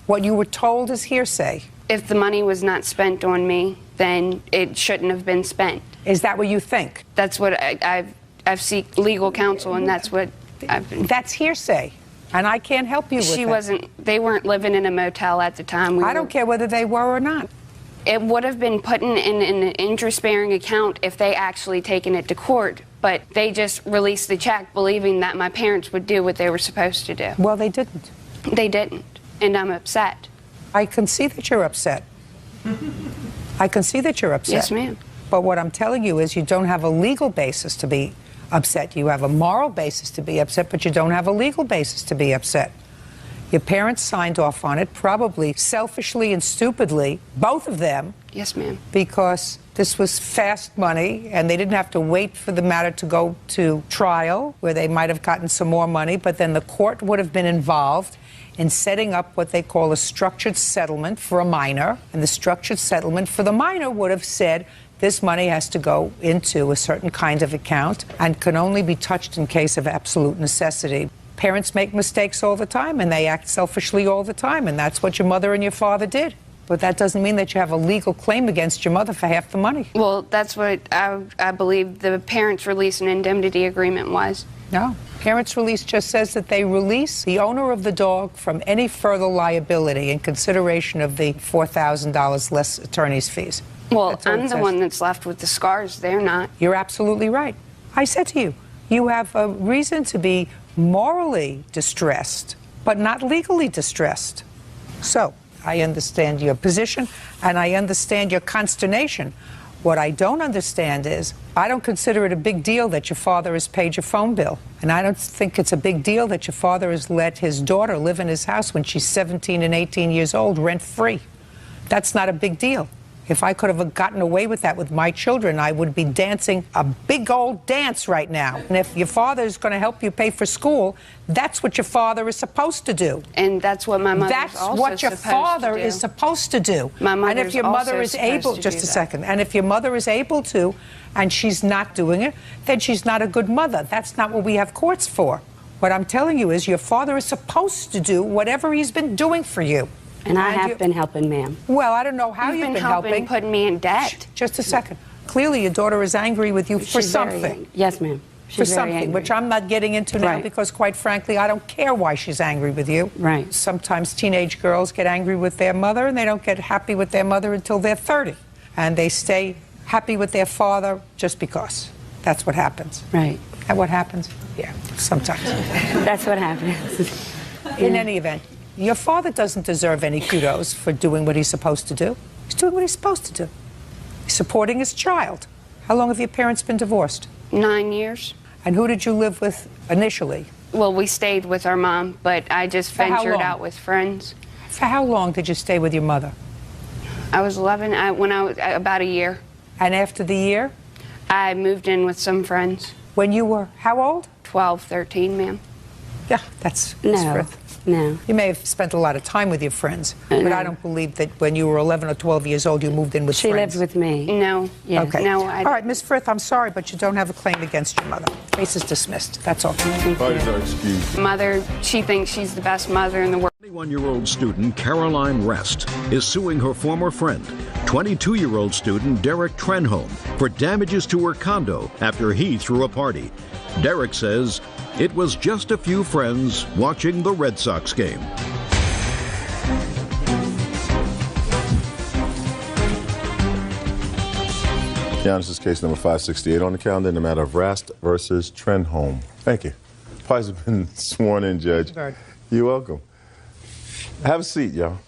S3: What you were told is hearsay.
S13: If the money was not spent on me, then it shouldn't have been spent.
S3: Is that what you think?
S13: That's what I've seek legal counsel, and that's what I've been.
S3: That's hearsay, and I can't help you with
S13: She
S3: that.
S13: wasn't. They weren't living in a motel at the time.
S3: I don't care whether they were or not.
S13: It would have been put in an interest-bearing account if they actually taken it to court, but they just released the check believing that my parents would do what they were supposed to do.
S3: Well, they didn't.
S13: They didn't, and I'm upset.
S3: I can see that you're upset. I can see that you're upset.
S13: Yes, ma'am.
S3: But what I'm telling you is you don't have a legal basis to be upset. You have a moral basis to be upset, but you don't have a legal basis to be upset. Your parents signed off on it, probably selfishly and stupidly, both of them.
S13: Yes, ma'am.
S3: Because this was fast money, and they didn't have to wait for the matter to go to trial, where they might have gotten some more money, but then the court would have been involved in setting up what they call a structured settlement for a minor. And the structured settlement for the minor would have said this money has to go into a certain kind of account and can only be touched in case of absolute necessity. Parents make mistakes all the time, and they act selfishly all the time, and that's what your mother and your father did. But that doesn't mean that you have a legal claim against your mother for half the money.
S13: Well, that's what I believe the parents' release and indemnity agreement was.
S3: No. Parents' release just says that they release the owner of the dog from any further liability in consideration of the $4,000 less attorney's fees.
S13: Well, I'm the one that's left with the scars. They're not.
S3: You're absolutely right. I said to you, you have a reason to be morally distressed, but not legally distressed. So, I understand your position, and I understand your consternation. What I don't understand is, I don't consider it a big deal that your father has paid your phone bill. And I don't think it's a big deal that your father has let his daughter live in his house when she's 17 and 18 years old, rent-free. That's not a big deal. If I could have gotten away with that with my children, I would be dancing a big old dance right now. And if your father is going to help you pay for school, that's what your father is supposed to do.
S13: And that's what my mother
S3: That's what your father is supposed to do.
S13: My
S3: and if your mother is able, just a second, and if your mother is able to, and she's not doing it, then she's not a good mother. That's not what we have courts for. What I'm telling you is your father is supposed to do whatever he's been doing for you.
S14: And I have been helping, ma'am.
S3: Well, I don't know how you've been helping.
S13: Putting me in debt.
S3: Just a second. Clearly, your daughter is angry with you for something.
S14: Yes, ma'am.
S3: For something, which I'm not getting into now because, quite frankly, I don't care why she's angry with you.
S14: Right.
S3: Sometimes teenage girls get angry with their mother, and they don't get happy with their mother until they're 30. And they stay happy with their father just because. That's what happens.
S14: Right.
S3: And what happens? Yeah, sometimes.
S14: That's what happens.
S3: In any event, your father doesn't deserve any kudos for doing what he's supposed to do. He's doing what he's supposed to do. He's supporting his child. How long have your parents been divorced?
S13: 9 years.
S3: And who did you live with initially?
S13: Well, we stayed with our mom, but I just ventured out with friends.
S3: For how long did you stay with your mother?
S13: I was 11, when I was about a year.
S3: And after the year?
S13: I moved in with some friends.
S3: When you were how old?
S13: 12, 13, ma'am.
S3: Yeah, that's
S14: no. No.
S3: You may have spent a lot of time with your friends, but I don't believe that when you were 11 or 12 years old, you moved in with
S14: She
S3: friends.
S14: lived with me.
S13: No.
S14: Yes.
S3: Okay.
S13: No,
S3: All right, Ms. Frith, I'm sorry, but you don't have a claim against your mother. Case is dismissed. That's all.
S2: Parties are excused.
S13: Mother, she thinks she's the best mother in the world.
S1: 21-year-old student Caroline Rest is suing her former friend, 22-year-old student Derek Trenholm, for damages to her condo after he threw a party. Derek says it was just a few friends watching the Red Sox game.
S2: Yeah, this is case number 568 on the calendar in the matter of Rast versus Trenholm. Thank you. Parties have been sworn in, Judge. You're welcome. Have a seat, y'all.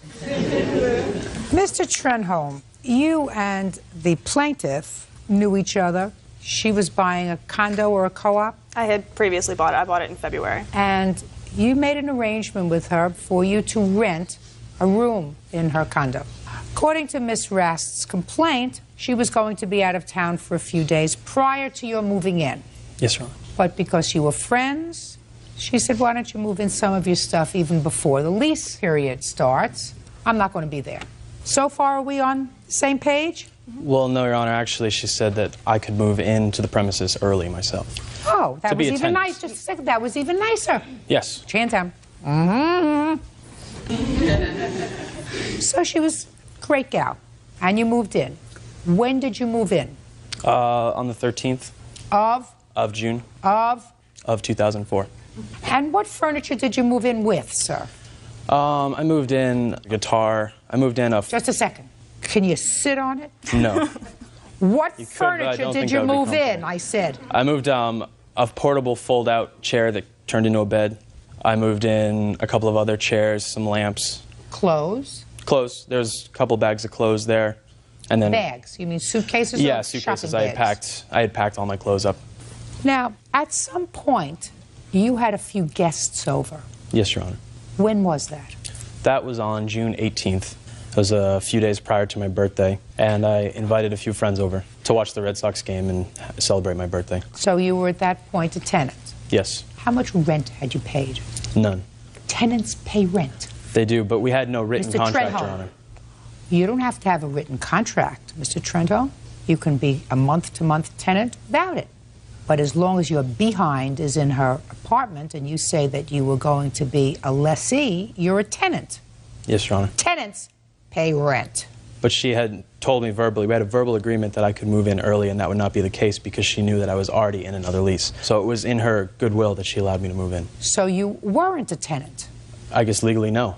S3: Mr. Trenholm, you and the plaintiff knew each other. She was buying a condo or a co-op?
S15: I had previously bought it. I bought it in February.
S3: And you made an arrangement with her for you to rent a room in her condo. According to Miss Rast's complaint, she was going to be out of town for a few days prior to your moving in.
S16: Yes, Your Honor.
S3: But because you were friends, she said, why don't you move in some of your stuff even before the lease period starts? I'm not going to be there. So far, are we on the same page?
S16: Well, no, Your Honor. Actually, she said that I could move into the premises early myself.
S3: Oh, that
S16: To be
S3: was
S16: a
S3: even
S16: tenant.
S3: nice. Just a second, that was even nicer.
S16: Yes.
S3: Chantam. Mm-hmm. So she was a great gal, and you moved in. When did you move in?
S16: On the 13th
S3: Of
S16: June
S3: of
S16: 2004.
S3: And what furniture did you move in with, sir?
S16: I moved in a guitar. I moved in a...
S3: Just a second. Can you sit on it?
S16: No.
S3: What
S16: You could, but I
S3: furniture
S16: don't
S3: did
S16: think
S3: you
S16: that would be
S3: move in? I said.
S16: I moved a portable fold-out chair that turned into a bed. I moved in a couple of other chairs, some lamps.
S3: Clothes?
S16: Clothes. There's a couple bags of clothes there. And then...
S3: Bags? You mean suitcases?
S16: Yeah,
S3: or
S16: suitcases.
S3: shopping
S16: I
S3: bags?
S16: had packed all my clothes up.
S3: Now, at some point, you had a few guests over.
S16: Yes, Your Honor.
S3: When was that?
S16: That was on June 18th. It was a few days prior to my birthday, and I invited a few friends over to watch the Red Sox game and celebrate my birthday.
S3: So you were at that point a tenant.
S16: Yes.
S3: How much rent had you paid?
S16: None.
S3: Tenants pay rent.
S16: They do, but we had no written
S3: Mr.
S16: contract,
S3: Trenholm.
S16: Your Honor.
S3: You don't have to have a written contract, Mr. Trenholm. You can be a month-to-month tenant without it. But as long as your behind is in her apartment and you say that you were going to be a lessee, you're a tenant.
S16: Yes, Your Honor.
S3: Tenants pay rent.
S16: But she had told me verbally, we had a verbal agreement that I could move in early, and that would not be the case because she knew that I was already in another lease. So it was in her goodwill that she allowed me to move in.
S3: So you weren't a tenant.
S16: I guess legally, no.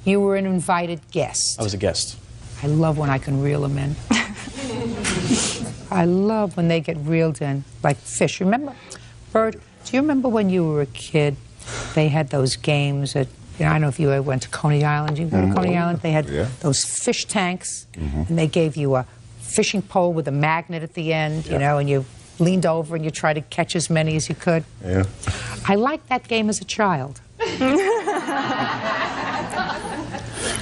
S3: You were an invited guest.
S16: I was a guest.
S3: I love when I can reel them in. I love when they get reeled in like fish. Remember, Bert, do you remember when you were a kid, they had those games at, I don't know if you ever went to Coney Island. You go to Coney Island? They had those fish tanks, and they gave you a fishing pole with a magnet at the end, you know, and you leaned over and you tried to catch as many as you could.
S2: Yeah.
S3: I liked that game as a child.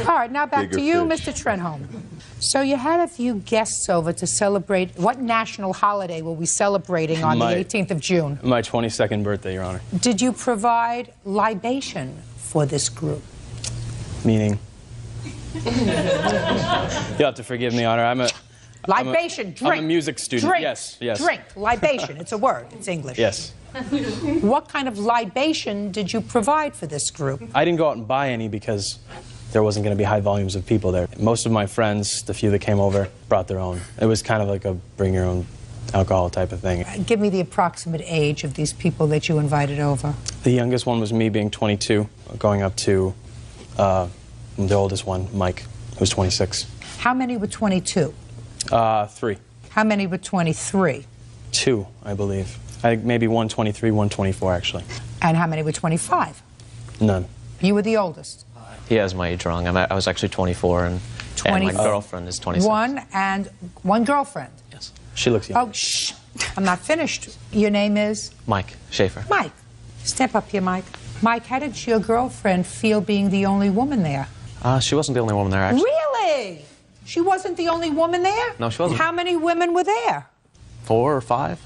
S3: All right, now back to you, Mr. Trenholm. So you had a few guests over to celebrate. What national holiday were we celebrating on the 18th of June?
S16: My 22nd birthday, Your Honor.
S3: Did you provide libation for this group?
S16: Meaning? You'll have to forgive me, Honor.
S3: Libation, drink.
S16: I'm a music student.
S3: Drink,
S16: Yes, yes.
S3: Drink, libation. It's a word. It's English.
S16: Yes.
S3: What kind of libation did you provide for this group?
S16: I didn't go out and buy any because there wasn't going to be high volumes of people there. Most of my friends, the few that came over, brought their own. It was kind of like a bring your own alcohol type of thing.
S3: Give me the approximate age of these people that you invited over.
S16: The youngest one was me, being 22, going up to the oldest one, Mike, who was 26.
S3: How many were 22?
S16: 3.
S3: How many were 23?
S16: 2, I believe. Maybe 123, 124, actually.
S3: And how many were 25?
S16: None.
S3: You were the oldest.
S17: He has my age wrong. I was actually 24, and my girlfriend is 26.
S3: One girlfriend.
S17: Yes.
S16: She looks young.
S3: Oh, shh. I'm not finished. Your name is?
S17: Mike Schaefer.
S3: Mike. Step up here, Mike. Mike, how did your girlfriend feel being the only woman there?
S17: She wasn't the only woman there, actually.
S3: Really? She wasn't the only woman there?
S17: No, she wasn't.
S3: How many women were there?
S17: 4 or 5.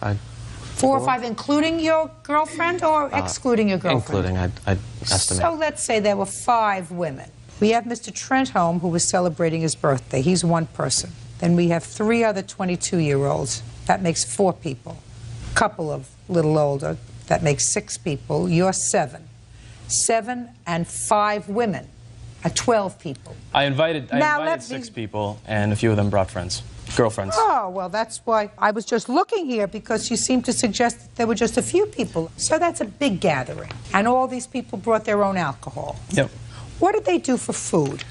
S3: 4 or 5, including your girlfriend or excluding your girlfriend?
S17: Including, I'd estimate.
S3: So let's say there were 5 women. We have Mr. Trenholm, who was celebrating his birthday. He's one person. Then we have 3 other 22-year-olds. That makes 4 people. A couple of little older. That makes 6 people. You're 7. 7 and 5 women are 12 people.
S16: I invited 6 people, and a few of them brought friends. Girlfriends.
S3: Oh, well, that's why I was just looking here, because you seemed to suggest that there were just a few people. So that's a big gathering. And all these people brought their own alcohol.
S16: Yep.
S3: What did they do for food?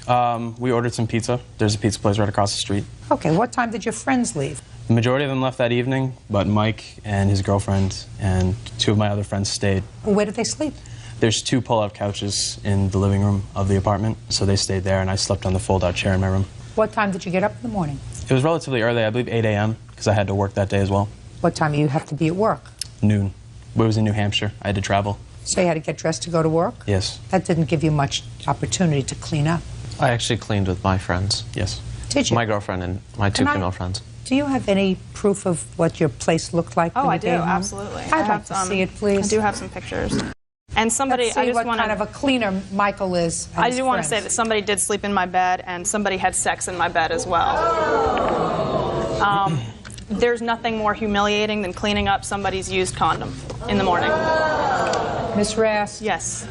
S16: We ordered some pizza. There's a pizza place right across the street.
S3: Okay, what time did your friends leave?
S16: The majority of them left that evening, but Mike and his girlfriend and 2 of my other friends stayed.
S3: Where did they sleep?
S16: There's 2 pull-out couches in the living room of the apartment, so they stayed there, and I slept on the fold-out chair in my room.
S3: What time did you get up in the morning?
S16: It was relatively early, I believe 8 a.m., because I had to work that day as well.
S3: What time do you have to be at work?
S16: Noon. It was in New Hampshire. I had to travel.
S3: So you had to get dressed to go to work?
S16: Yes.
S3: That didn't give you much opportunity to clean up.
S17: I actually cleaned with my friends.
S16: Yes.
S3: Did you?
S17: My girlfriend and my 2 female friends.
S3: Do you have any proof of what your place looked like?
S15: Oh,
S3: when
S15: I
S3: you
S15: do,
S3: came home?
S15: absolutely.
S3: I'd like to see it, please.
S15: I do have some pictures. And somebody,
S3: Let's see
S15: I just
S3: what
S15: want
S3: kind of a cleaner Michael is.
S15: I do want to say that somebody did sleep in my bed, and somebody had sex in my bed as well. There's nothing more humiliating than cleaning up somebody's used condom in the morning.
S3: Miss Rass?
S15: Yes.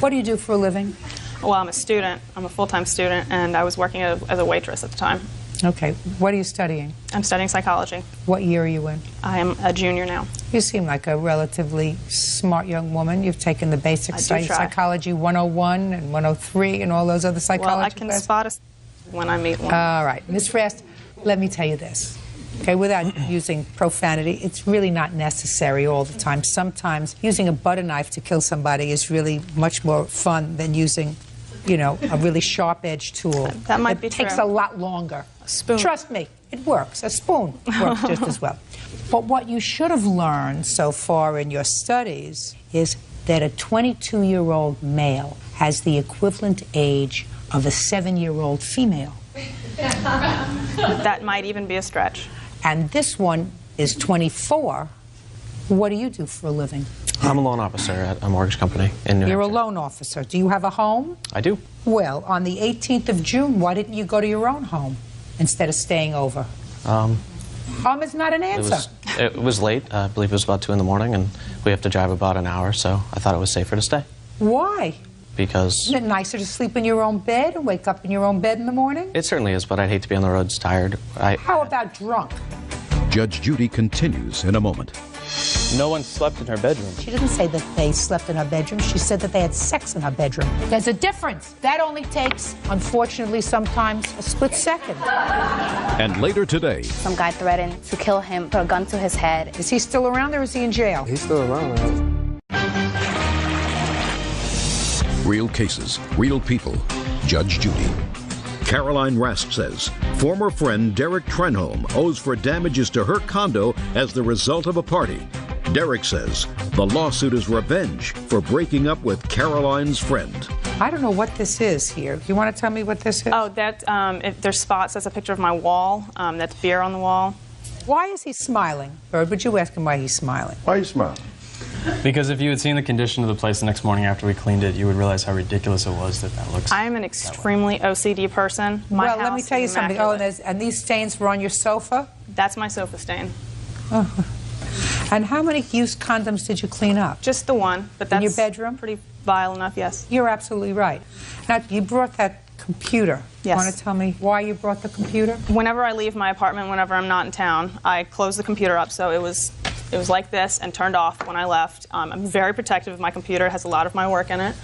S3: What do you do for a living?
S15: Well, I'm a student. I'm a full-time student, and I was working as a waitress at the time.
S3: Okay. What are you studying?
S15: I'm studying psychology.
S3: What year are you in?
S15: I am a junior now.
S3: You seem like a relatively smart young woman. You've taken the basic psychology 101 and 103 and all those other psychology
S15: Well, I can spot a when I meet one.
S3: All right. Miss Frast, let me tell you this. Okay, without using profanity, it's really not necessary all the time. Sometimes using a butter knife to kill somebody is really much more fun than using, you know, a really sharp-edged tool.
S15: That might be
S3: true. It takes a lot longer.
S15: A spoon.
S3: Trust me, it works. A spoon works just as well. But what you should have learned so far in your studies is that a 22-year-old male has the equivalent age of a 7-year-old female.
S15: That might even be a stretch.
S3: And this one is 24. What do you do for a living?
S17: I'm a loan officer at a mortgage company in New
S3: You're
S17: Hampshire.
S3: a loan officer. Do you have a home?
S17: I do.
S3: Well, on the 18th of June, why didn't you go to your own home instead of staying over? Is not an answer.
S17: It was late. I believe it was about 2 in the morning, and we have to drive about an hour, so I thought it was safer to stay.
S3: Why?
S17: Because
S3: Isn't it nicer to sleep in your own bed and wake up in your own bed in the morning?
S17: it certainly is, but I'd hate to be on the roads tired.
S3: How about drunk?
S1: Judge Judy continues in a moment.
S16: No one slept in her bedroom.
S3: She didn't say that they slept in her bedroom. She said that they had sex in her bedroom. There's a difference. That only takes, unfortunately, sometimes a split second.
S1: And later today,
S18: Some guy threatened to kill him, put a gun to his head.
S3: Is he still around or is he in jail?
S2: He's still around.
S1: real cases, real people. Judge Judy. Caroline Rask says former friend Derek Trenholm owes for damages to her condo as the result of a party. Derek says the lawsuit is revenge for breaking up with Caroline's friend.
S3: I don't know what this is here. Do you want to tell me what this is?
S15: Oh, that if there's spots. That's a picture of my wall. That's beer on the wall.
S3: Why is he smiling? Bird, would you ask him why he's smiling?
S2: Why are you smiling?
S16: Because if you had seen the condition of the place the next morning after we cleaned it, you would realize how ridiculous it was that looks.
S15: I am an extremely OCD person. My
S3: well, let me
S15: house
S3: tell you
S15: is
S3: something.
S15: immaculate.
S3: Oh, and these stains were on your sofa?
S15: That's my sofa stain.
S3: Oh. And how many used condoms did you clean up?
S15: Just the one, but that's
S3: in your bedroom?
S15: Pretty vile enough, yes.
S3: You're absolutely right. Now, you brought that computer.
S15: Yes.
S3: Want to tell me why you brought the computer?
S15: Whenever I leave my apartment, whenever I'm not in town, I close the computer up so it was like this and turned off when I left. I'm very protective of my computer. It has a lot of my work in it.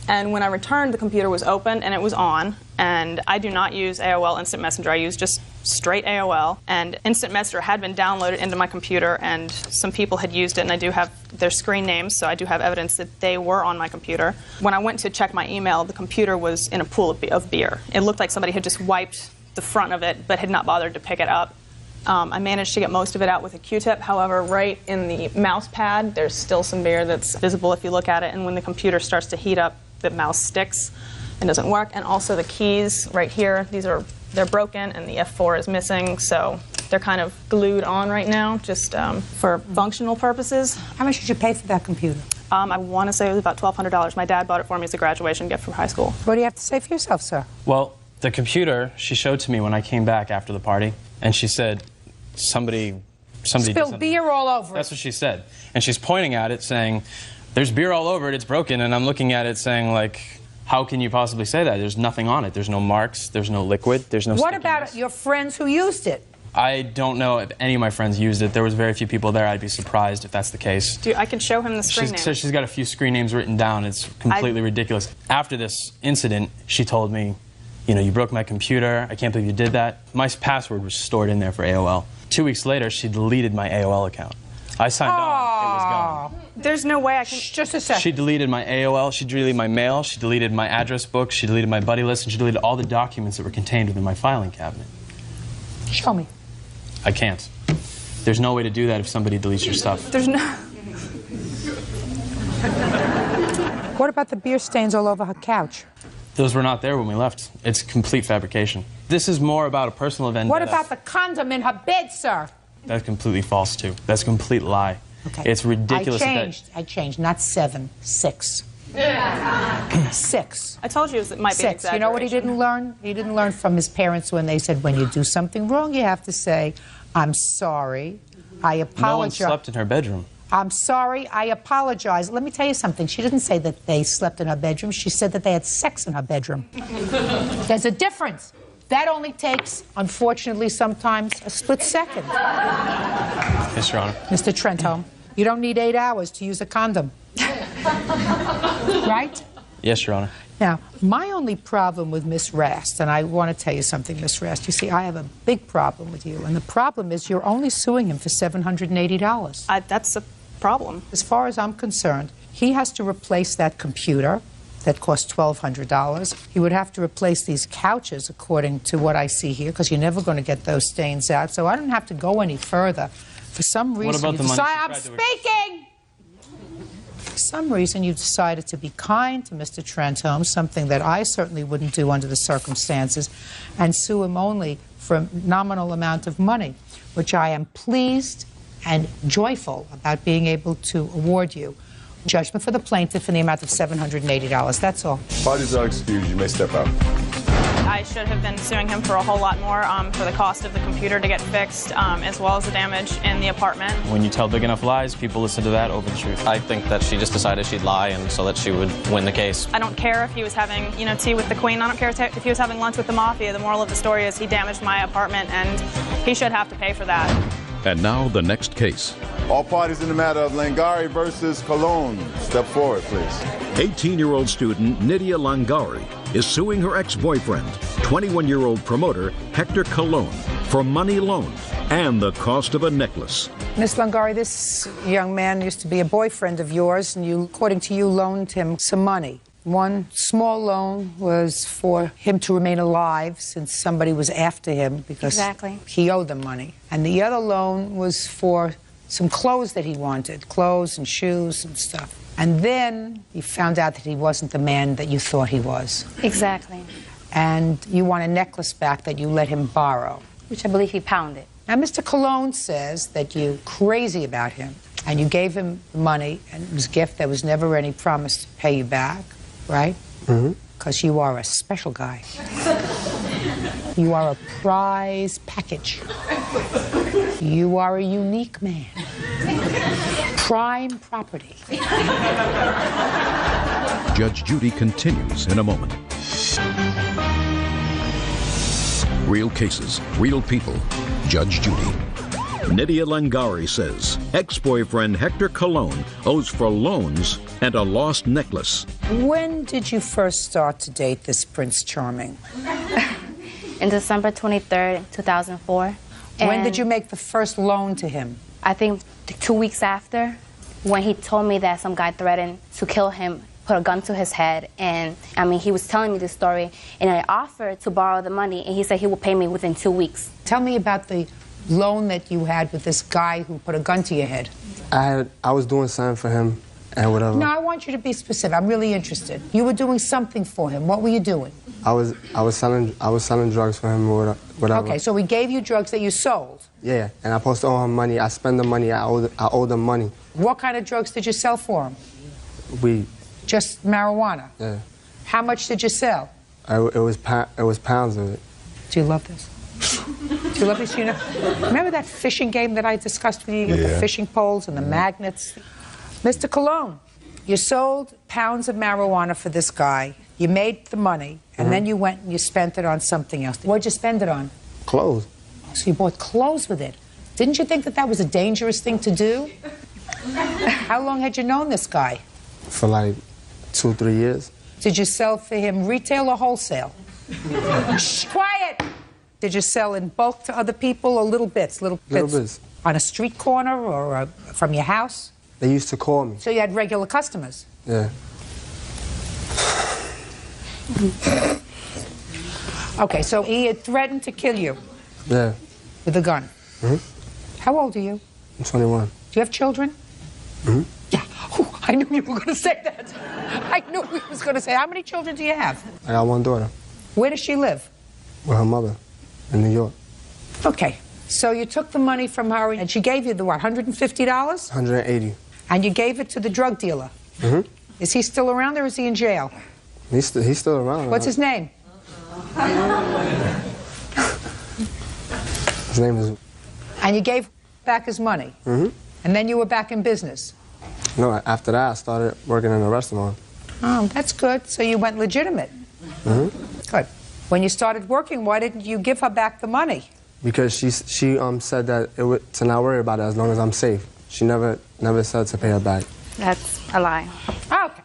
S15: And when I returned, the computer was open and it was on. And I do not use AOL Instant Messenger. I use just straight AOL. And Instant Messenger had been downloaded into my computer, and some people had used it, and I do have their screen names, so I do have evidence that they were on my computer. When I went to check my email, the computer was in a pool of beer. It looked like somebody had just wiped the front of it, but had not bothered to pick it up. I managed to get most of it out with a Q-tip. However, right in the mouse pad, there's still some beer that's visible if you look at it. And when the computer starts to heat up, the mouse sticks and doesn't work. And also the keys right here, they're broken and the F4 is missing. So They're kind of glued on right now, just for functional purposes.
S3: How much did you pay for that computer?
S15: I want to say it was about $1,200. My dad bought it for me as a graduation gift from high school.
S3: What do you have to say for yourself, sir?
S16: Well, the computer she showed to me when I came back after the party, and she said, somebody
S3: spilled beer all over it.
S16: That's what she said. And she's pointing at it saying, there's beer all over it, it's broken. And I'm looking at it saying, like, how can you possibly say that? There's nothing on it. There's no marks, there's no liquid, there's no
S3: What
S16: stickiness.
S3: about your friends who used it?
S16: I don't know if any of my friends used it. There was very few people there. I'd be surprised if that's the case.
S15: I can show him the screen names.
S16: So she's got a few screen names written down. It's completely ridiculous. After this incident, she told me, you know, you broke my computer. I can't believe you did that. My password was stored in there for AOL. 2 weeks later, she deleted my AOL account. I signed on. It was gone.
S15: There's no way I can...
S3: Just a second.
S16: She deleted my AOL. She deleted my mail. She deleted my address book. She deleted my buddy list. And she deleted all the documents that were contained within my filing cabinet.
S3: Show me.
S16: I can't. There's no way to do that if somebody deletes your stuff.
S15: There's no...
S3: What about the beer stains all over her couch?
S16: Those were not there when we left. It's complete fabrication. This is more about a personal vendetta.
S3: What about the condom in her bed, sir?
S16: That's completely false, too. That's a complete lie.
S3: Okay.
S16: It's ridiculous.
S3: I changed. Not 7, 6. 6.
S15: I told you it might be an
S3: 6. You know what he didn't learn? He didn't learn from his parents when they said, when you do something wrong, you have to say, I'm sorry, I apologize.
S16: No one slept in her bedroom.
S3: I'm sorry, I apologize. Let me tell you something. She didn't say that they slept in her bedroom. She said that they had sex in her bedroom. There's a difference. That only takes, unfortunately, sometimes a split second.
S16: Yes, Your Honor.
S3: Mr. Trentholm, you don't need 8 hours to use a condom. Right?
S16: Yes, Your Honor.
S3: Now, my only problem with Miss Rast, and I want to tell you something, Miss Rast, you see, I have a big problem with you, and the problem is you're only suing him for $780.
S15: That's a problem.
S3: As far as I'm concerned, he has to replace that computer that cost $1,200. He would have to replace these couches, according to what I see here, because you're never going to get those stains out, so I don't have to go any further. For some reason,
S16: what about the money
S3: I'm speaking! For some reason, you decided to be kind to Mr. Trentholm, something that I certainly wouldn't do under the circumstances, and sue him only for a nominal amount of money, which I am pleased and joyful about being able to award you. Judgment for the plaintiff in the amount of $780. That's all.
S2: Parties are excused. You may step out.
S15: I should have been suing him for a whole lot more for the cost of the computer to get fixed, as well as the damage in the apartment.
S16: When you tell big enough lies, people listen to that over the truth.
S17: I think that she just decided she'd lie and so that she would win the case.
S15: I don't care if he was having, tea with the Queen. I don't care if he was having lunch with the Mafia. The moral of the story is he damaged my apartment, and he should have to pay for that.
S1: And now the next case.
S2: All parties in the matter of Langari versus Cologne, step forward, please.
S1: 18-year-old student Nydia Langari is suing her ex-boyfriend, 21-year-old promoter Hector Cologne, for money loaned and the cost of a necklace.
S3: Miss Langari, this young man used to be a boyfriend of yours, and you, according to you, loaned him some money. One small loan was for him to remain alive since somebody was after him because he owed them money. And the other loan was for some clothes that he wanted, clothes and shoes and stuff. And then you found out that he wasn't the man that you thought he was.
S18: Exactly.
S3: And you want a necklace back that you let him borrow.
S18: Which I believe he pounded.
S3: Now, Mr. Cologne says that you're crazy about him, and you gave him money, and it was a gift. There was never any promise to pay you back, right? Mm-hmm. Because you are a special guy. You are a prize package. You are a unique man. Prime property.
S1: Judge Judy continues in a moment. Real cases, real people. Judge Judy. Nydia Langari says ex-boyfriend Hector Cologne owes for loans and a lost necklace.
S3: When did you first start to date this Prince Charming?
S18: In December 23rd, 2004.
S3: When did you make the first loan to him?
S18: I think 2 weeks after, when he told me that some guy threatened to kill him, put a gun to his head, and he was telling me this story, and I offered to borrow the money, and he said he would pay me within 2 weeks.
S3: Tell me about the loan that you had with this guy who put a gun to your head.
S19: I was doing something for him, and whatever.
S3: No, I want you to be specific. I'm really interested. You were doing something for him. What were you doing?
S19: I was selling drugs for him or whatever.
S3: Okay, so he gave you drugs that you sold.
S19: Yeah, and I supposed to owe him money. I spend the money. I owe them money.
S3: What kind of drugs did you sell for him?
S19: Weed.
S3: Just marijuana?
S19: Yeah.
S3: How much did you sell?
S19: It was pounds of it.
S3: Do you love this? Do you love this? You know, remember that fishing game that I discussed with you with the fishing poles and the magnets? Mr. Colon, you sold pounds of marijuana for this guy. You made the money, and then you went and you spent it on something else. What'd you spend it on?
S19: Clothes.
S3: So you bought clothes with it. Didn't you think that that was a dangerous thing to do? How long had you known this guy?
S19: For like 2-3 years.
S3: Did you sell for him retail or wholesale? Shh, quiet! Did you sell in bulk to other people or little bits? Little bits. On a street corner or from your house?
S19: They used to call me.
S3: So you had regular customers?
S19: Yeah.
S3: Okay, so he had threatened to kill you?
S19: Yeah.
S3: With a gun? How old are you?
S19: I'm 21.
S3: Do you have children? Yeah. Oh, I knew you were going to say that. I knew he was going to say. How many children do you have?
S19: I got one daughter.
S3: Where does she live?
S19: With her mother in New York.
S3: Okay. So you took the money from her and she gave you the what, $150?
S19: 180.
S3: And you gave it to the drug dealer? Is he still around or is he in jail?
S19: He's still around.
S3: What's his name?
S19: His name is...
S3: And you gave back his money? And then you were back in business?
S19: No, after that I started working in a restaurant.
S3: Oh, that's good. So you went legitimate? Good. When you started working, why didn't you give her back the money?
S19: Because she said that to not worry about it as long as I'm safe. She never said to pay her back.
S18: That's a lie.
S3: Okay.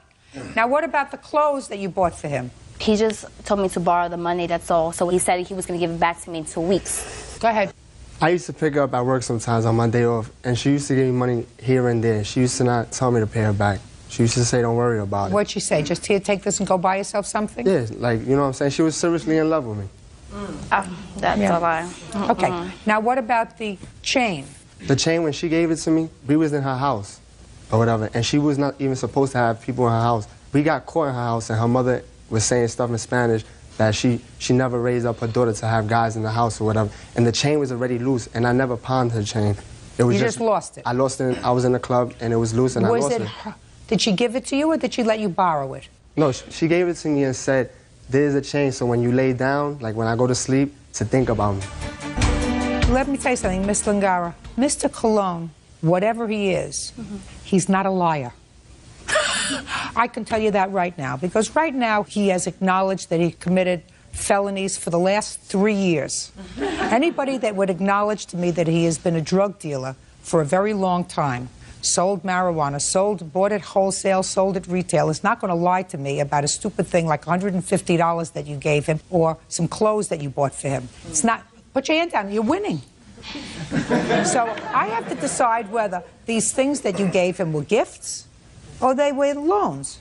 S3: Now, what about the clothes that you bought for him?
S18: He just told me to borrow the money, that's all. So he said he was going to give it back to me in 2 weeks.
S3: Go ahead.
S19: I used to pick her up at work sometimes on my day off, and she used to give me money here and there. She used to not tell me to pay her back. She used to say, don't worry about it.
S3: What'd she say? Just here, take this and go buy yourself something?
S19: Yeah, like, you know what I'm saying? She was seriously in love with me.
S18: That's a lie.
S3: Okay. Now, what about the chain?
S19: The chain, when she gave it to me, we was in her house or whatever, and she was not even supposed to have people in her house. We got caught in her house, and her mother was saying stuff in Spanish that she never raised up her daughter to have guys in the house or whatever. And the chain was already loose, and I never pawned her chain. It was
S3: You just lost it?
S19: I lost it. I was in the club, and it was loose, and I lost it.
S3: Did she give it to you, or did she let you borrow it?
S19: No, she gave it to me and said, there's a chain, so when you lay down, like when I go to sleep, to think about me.
S3: Let me tell you something, Miss Lingara. Mr. Colon, whatever he is, he's not a liar. I can tell you that right now, because right now he has acknowledged that he committed felonies for the last 3 years. Anybody that would acknowledge to me that he has been a drug dealer for a very long time, sold marijuana, bought it wholesale, sold it retail, is not going to lie to me about a stupid thing like $150 that you gave him or some clothes that you bought for him. It's not. Put your hand down. You're winning. So I have to decide whether these things that you gave him were gifts or they were loans.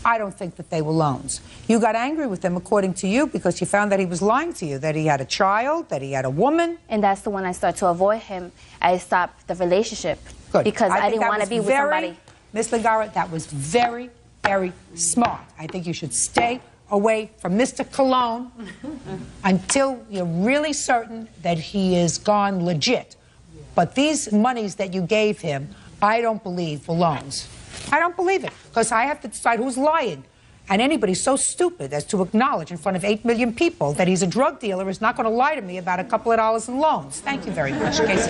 S3: I don't think that they were loans. You got angry with him, according to you, because you found that he was lying to you, that he had a child, that he had a woman.
S18: And that's the one I started to avoid him. I stopped the relationship.
S3: Good.
S18: Because I didn't want to be with somebody.
S3: Miss Lingara, that was very, very smart. I think you should stay away from Mr. Colon until you're really certain that he is gone legit. But these monies that you gave him, I don't believe were loans. I don't believe it, because I have to decide who's lying. And anybody so stupid as to acknowledge in front of 8 million people that he's a drug dealer is not going to lie to me about a couple of dollars in loans. Thank you very much. Case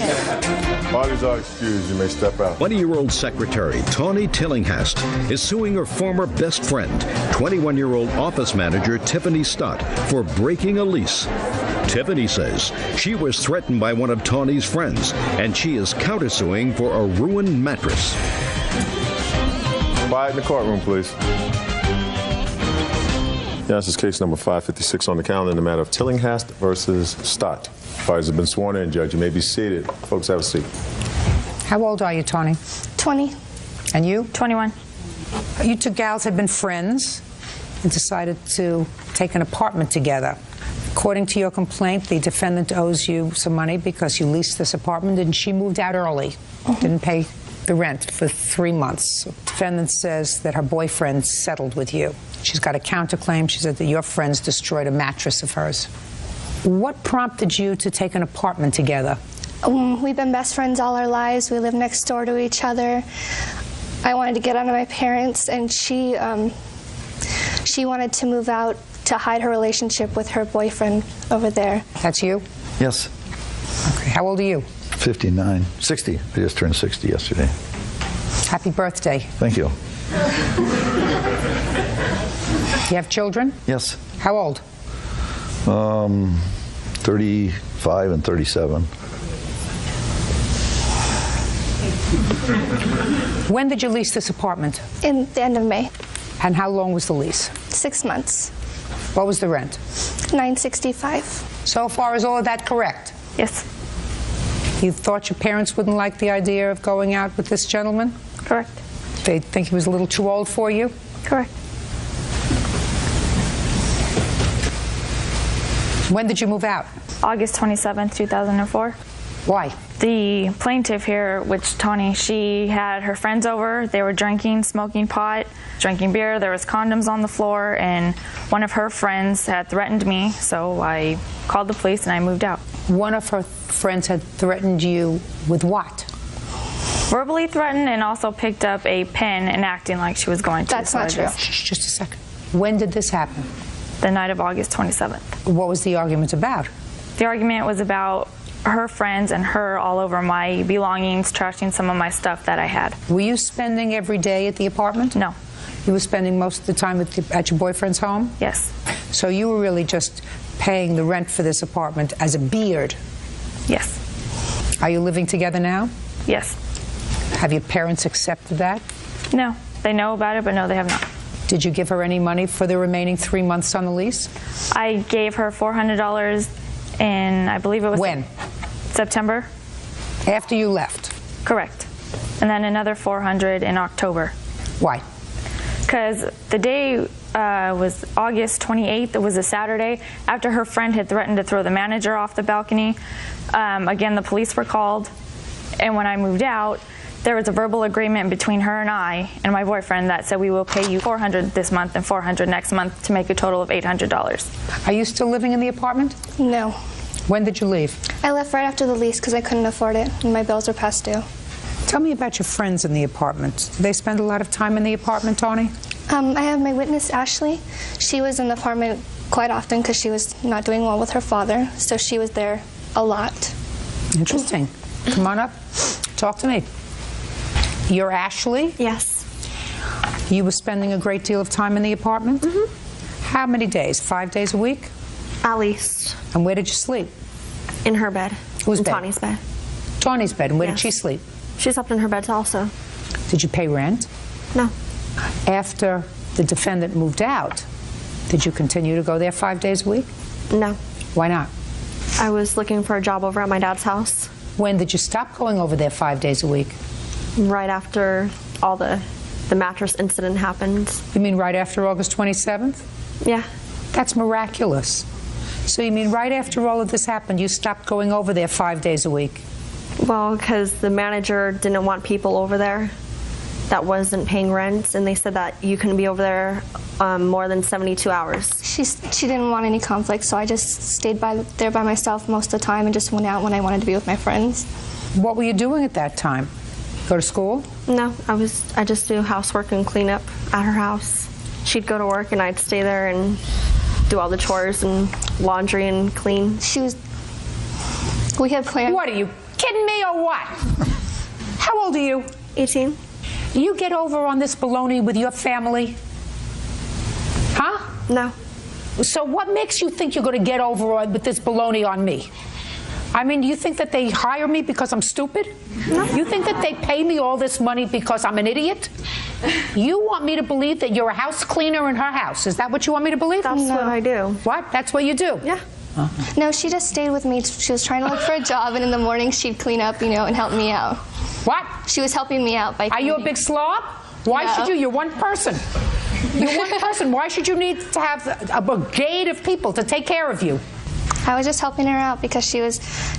S2: Parties are excused. You may step out.
S1: 20-year-old secretary Tawny Tillinghast is suing her former best friend, 21-year-old office manager Tiffany Stott, for breaking a lease. Tiffany says she was threatened by one of Tawny's friends, and she is countersuing for a ruined mattress.
S2: Quiet in the courtroom, please. Yeah, this is case number 556 on the calendar in the matter of Tillinghast versus Stott. Parties have been sworn in, Judge. You may be seated. Folks, have a seat.
S3: How old are you, Tawny?
S11: 20.
S3: And you?
S11: 21.
S3: You two gals had been friends and decided to take an apartment together. According to your complaint, the defendant owes you some money because you leased this apartment and she moved out early. Didn't pay the rent for 3 months. Defendant says that her boyfriend settled with you. She's got a counterclaim. She said that your friends destroyed a mattress of hers. What prompted you to take an apartment together?
S20: We've been best friends all our lives. We live next door to each other. I wanted to get out of my parents, and she wanted to move out to hide her relationship with her boyfriend over there.
S3: That's you?
S21: Yes.
S3: Okay. How old are you?
S21: 59. 60. I just turned 60 yesterday.
S3: Happy birthday.
S21: Thank you.
S3: You have children?
S21: Yes.
S3: How old?
S21: 35 and 37.
S3: When did you lease this apartment?
S20: In the end of May.
S3: And how long was the lease?
S20: 6 months.
S3: What was the rent?
S20: $965.
S3: So far, is all of that correct?
S20: Yes.
S3: You thought your parents wouldn't like the idea of going out with this gentleman?
S20: Correct.
S3: They think he was a little too old for you?
S20: Correct.
S3: When did you move out?
S22: August 27th, 2004.
S3: Why?
S22: The plaintiff here, which Tony, she had her friends over. They were drinking, smoking pot, drinking beer. There was condoms on the floor, and one of her friends had threatened me, so I called the police and I moved out.
S3: One of her friends had threatened you with what?
S22: Verbally threatened, and also picked up a pen and acting like she was going to.
S3: That's not true. Just a second. When did this happen?
S22: The night of August 27th.
S3: What was the argument about?
S22: The argument was about her friends and her all over my belongings, trashing some of my stuff that I had.
S3: Were you spending every day at the apartment?
S22: No.
S3: You were spending most of the time at your boyfriend's home?
S22: Yes.
S3: So you were really just paying the rent for this apartment as a beard?
S22: Yes.
S3: Are you living together now?
S22: Yes.
S3: Have your parents accepted that?
S22: No. They know about it, but no, they have not.
S3: Did you give her any money for the remaining 3 months on the lease?
S22: I gave her $400 in, I believe it was...
S3: When?
S22: September.
S3: After you left?
S22: Correct. And then another $400 in October.
S3: Why?
S22: Because the day was August 28th. It was a Saturday. After her friend had threatened to throw the manager off the balcony, again, the police were called. And when I moved out, there was a verbal agreement between her and I and my boyfriend that said we will pay you $400 this month and $400 next month to make a total of $800.
S3: Are you still living in the apartment?
S20: No.
S3: When did you leave?
S20: I left right after the lease because I couldn't afford it and my bills were past due.
S3: Tell me about your friends in the apartment. Do they spend a lot of time in the apartment, Tony?
S20: I have my witness, Ashley. She was in the apartment quite often because she was not doing well with her father, so she was there a lot.
S3: Interesting. Come on up. Talk to me. You're Ashley?
S23: Yes.
S3: You were spending a great deal of time in the apartment? Mm-hmm. How many days? 5 days a week?
S23: At least.
S3: And where did you sleep?
S23: In her bed.
S3: Whose
S23: in
S3: bed?
S23: Tawny's bed.
S3: Tawny's bed. And where did she sleep?
S23: She slept in her bed also.
S3: Did you pay rent?
S23: No.
S3: After the defendant moved out, did you continue to go there 5 days a week?
S23: No.
S3: Why not?
S23: I was looking for a job over at my dad's house.
S3: When did you stop going over there 5 days a week?
S23: Right after all the mattress incident happened.
S3: You mean right after August 27th?
S23: Yeah.
S3: That's miraculous. So you mean right after all of this happened, you stopped going over there 5 days a week?
S23: Well, because the manager didn't want people over there that wasn't paying rent, and they said that you couldn't be over there more than 72 hours.
S20: She didn't want any conflict, so I just stayed there by myself most of the time and just went out when I wanted to be with my friends.
S3: What were you doing at that time? Go to school?
S23: No, I just do housework and clean up at her house. She'd go to work and I'd stay there and do all the chores and laundry and clean.
S20: We had planned.
S3: What, are you kidding me or what? How old are you?
S23: 18.
S3: You get over on this baloney with your family? Huh?
S23: No.
S3: So what makes you think you're going to get over with this baloney on me? I mean, do you think that they hire me because I'm stupid? No. You think that they pay me all this money because I'm an idiot? You want me to believe that you're a house cleaner in her house. Is that what you want me to believe?
S23: That's what I do.
S3: What? That's what you do?
S23: Yeah.
S3: Uh-huh.
S20: No, she just stayed with me. She was trying to look for a job, and in the morning she'd clean up, and help me out.
S3: What?
S20: She was helping me out by
S3: cleaning. Are you a big slob? Why should you? You're one person. You're one person. Why should you need to have a brigade of people to take care of you?
S20: I was just helping her out because she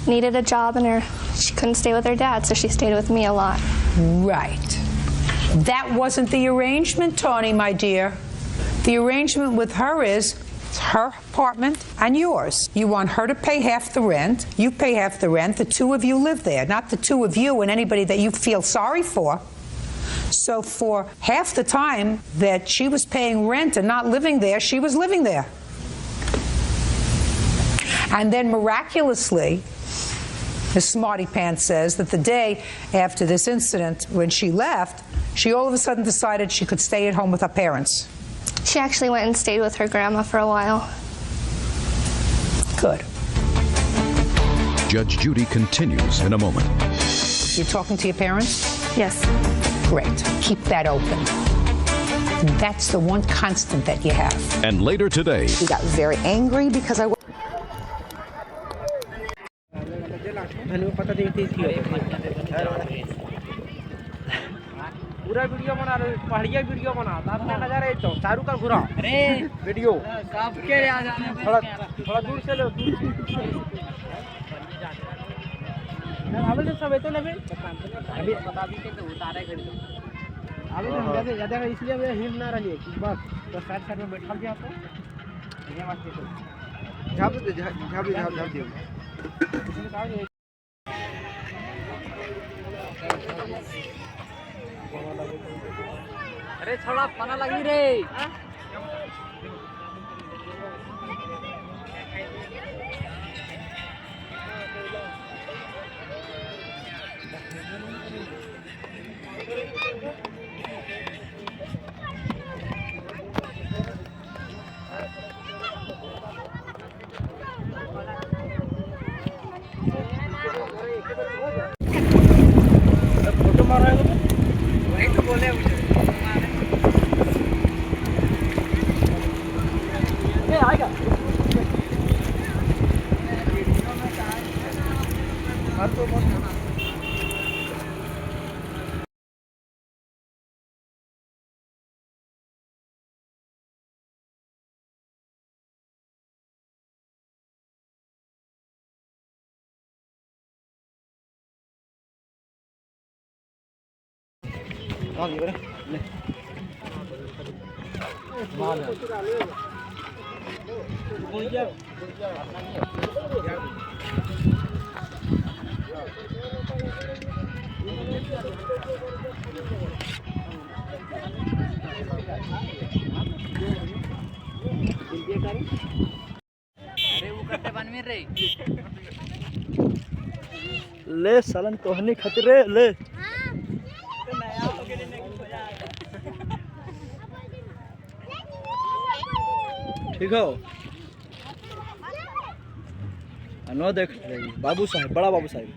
S20: needed a job and she couldn't stay with her dad, so she stayed with me a lot.
S3: Right. That wasn't the arrangement, Tawny, my dear. The arrangement with her is it's her apartment and yours. You want her to pay half the rent. You pay half the rent. The two of you live there, not the two of you and anybody that you feel sorry for. So for half the time that she was paying rent and not living there, she was living there. And then miraculously, Ms. Smarty Pants says that the day after this incident, when she left, she all of a sudden decided she could stay at home with her parents.
S20: She actually went and stayed with her grandma for a while.
S3: Good.
S1: Judge Judy continues in a moment.
S3: You're talking to your parents?
S22: Yes.
S3: Great. Keep that open. That's the one constant that you have.
S1: And later today,
S4: He got very angry because I
S5: पूरा video बना रहे पहाड़िया video बना आपने नजर है तो चारू का घुरा अरे वीडियो सबके आ जाने थोड़ा दूर से लो दूर से अभी तो सब तो नहीं अभी बता दी के तो उतारे कर दो अभी तो ज्यादा इसलिए मैं हिल ना रही है बस तो साइड में बैठा दिया आपको ये बात झाप दियो अरे थोड़ा पाना लगी रे फोटो मारा है वही तो बोले मुझे आएगा ले सालन तोहनी खतरे ले ठीक हो नो देख बाबू साहब बड़ा बाबू साहब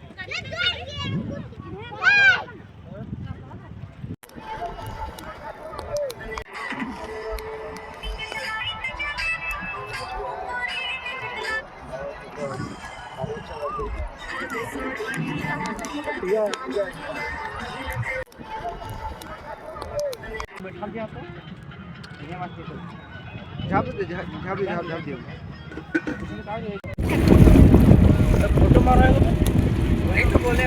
S5: बैठा दिया आपको ये बात झाप दियो फोटो मारा है वही तो बोले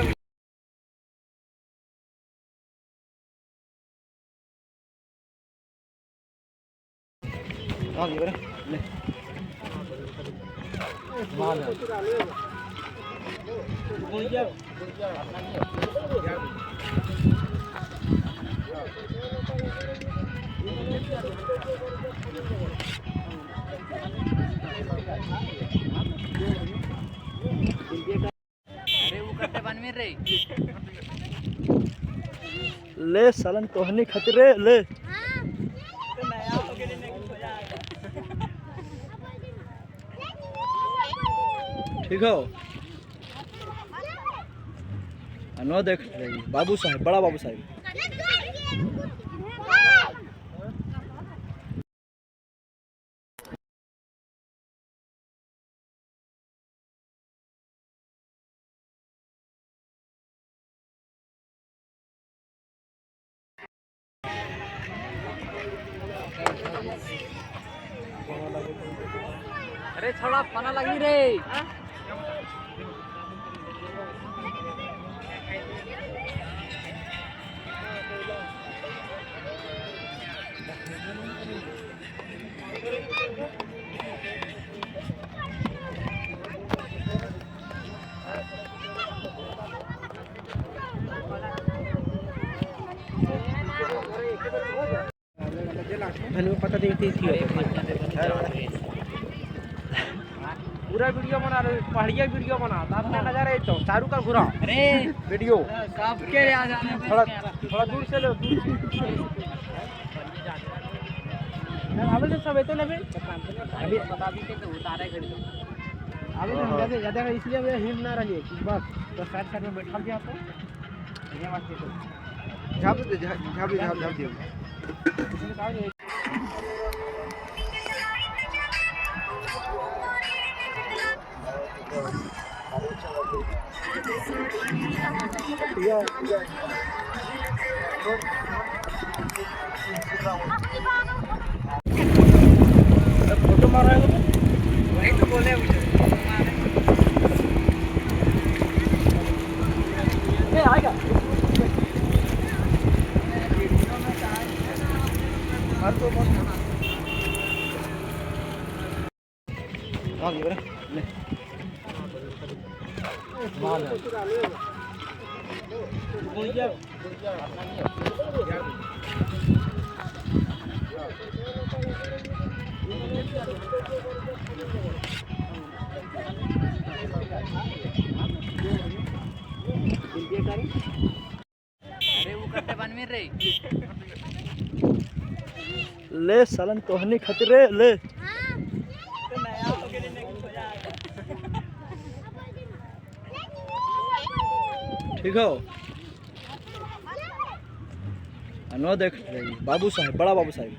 S5: ले सालन तोहनी खतरे ले ठीक हो नो देख बाबू साहब बड़ा बाबू साहब अरे अरे थोड़ा पाना लगी रे पता देखती पूरा वीडियो बना रहे पहाड़िया वीडियो बना आपने नजारा तो चारू का घुरा अरे वीडियो सबके आ जाने थोड़ा दूर से लो अभी तो सब तो लगे अभी बता दी के उतारे घड़ी अभी तो ज्यादा इसलिए मैं हिल ना रही एक बार तो साइड साइड में बैठा दिया तो ये बात झाप दियो फोटो मार रहे हो वही तो बोले मुझे आएगा मार तो हाँ ये ले माल अरे वो करते बनवीर रे ले सालन तोहनी खतरे ले ठीक हो नो देख बाबू साहब बड़ा बाबू साहब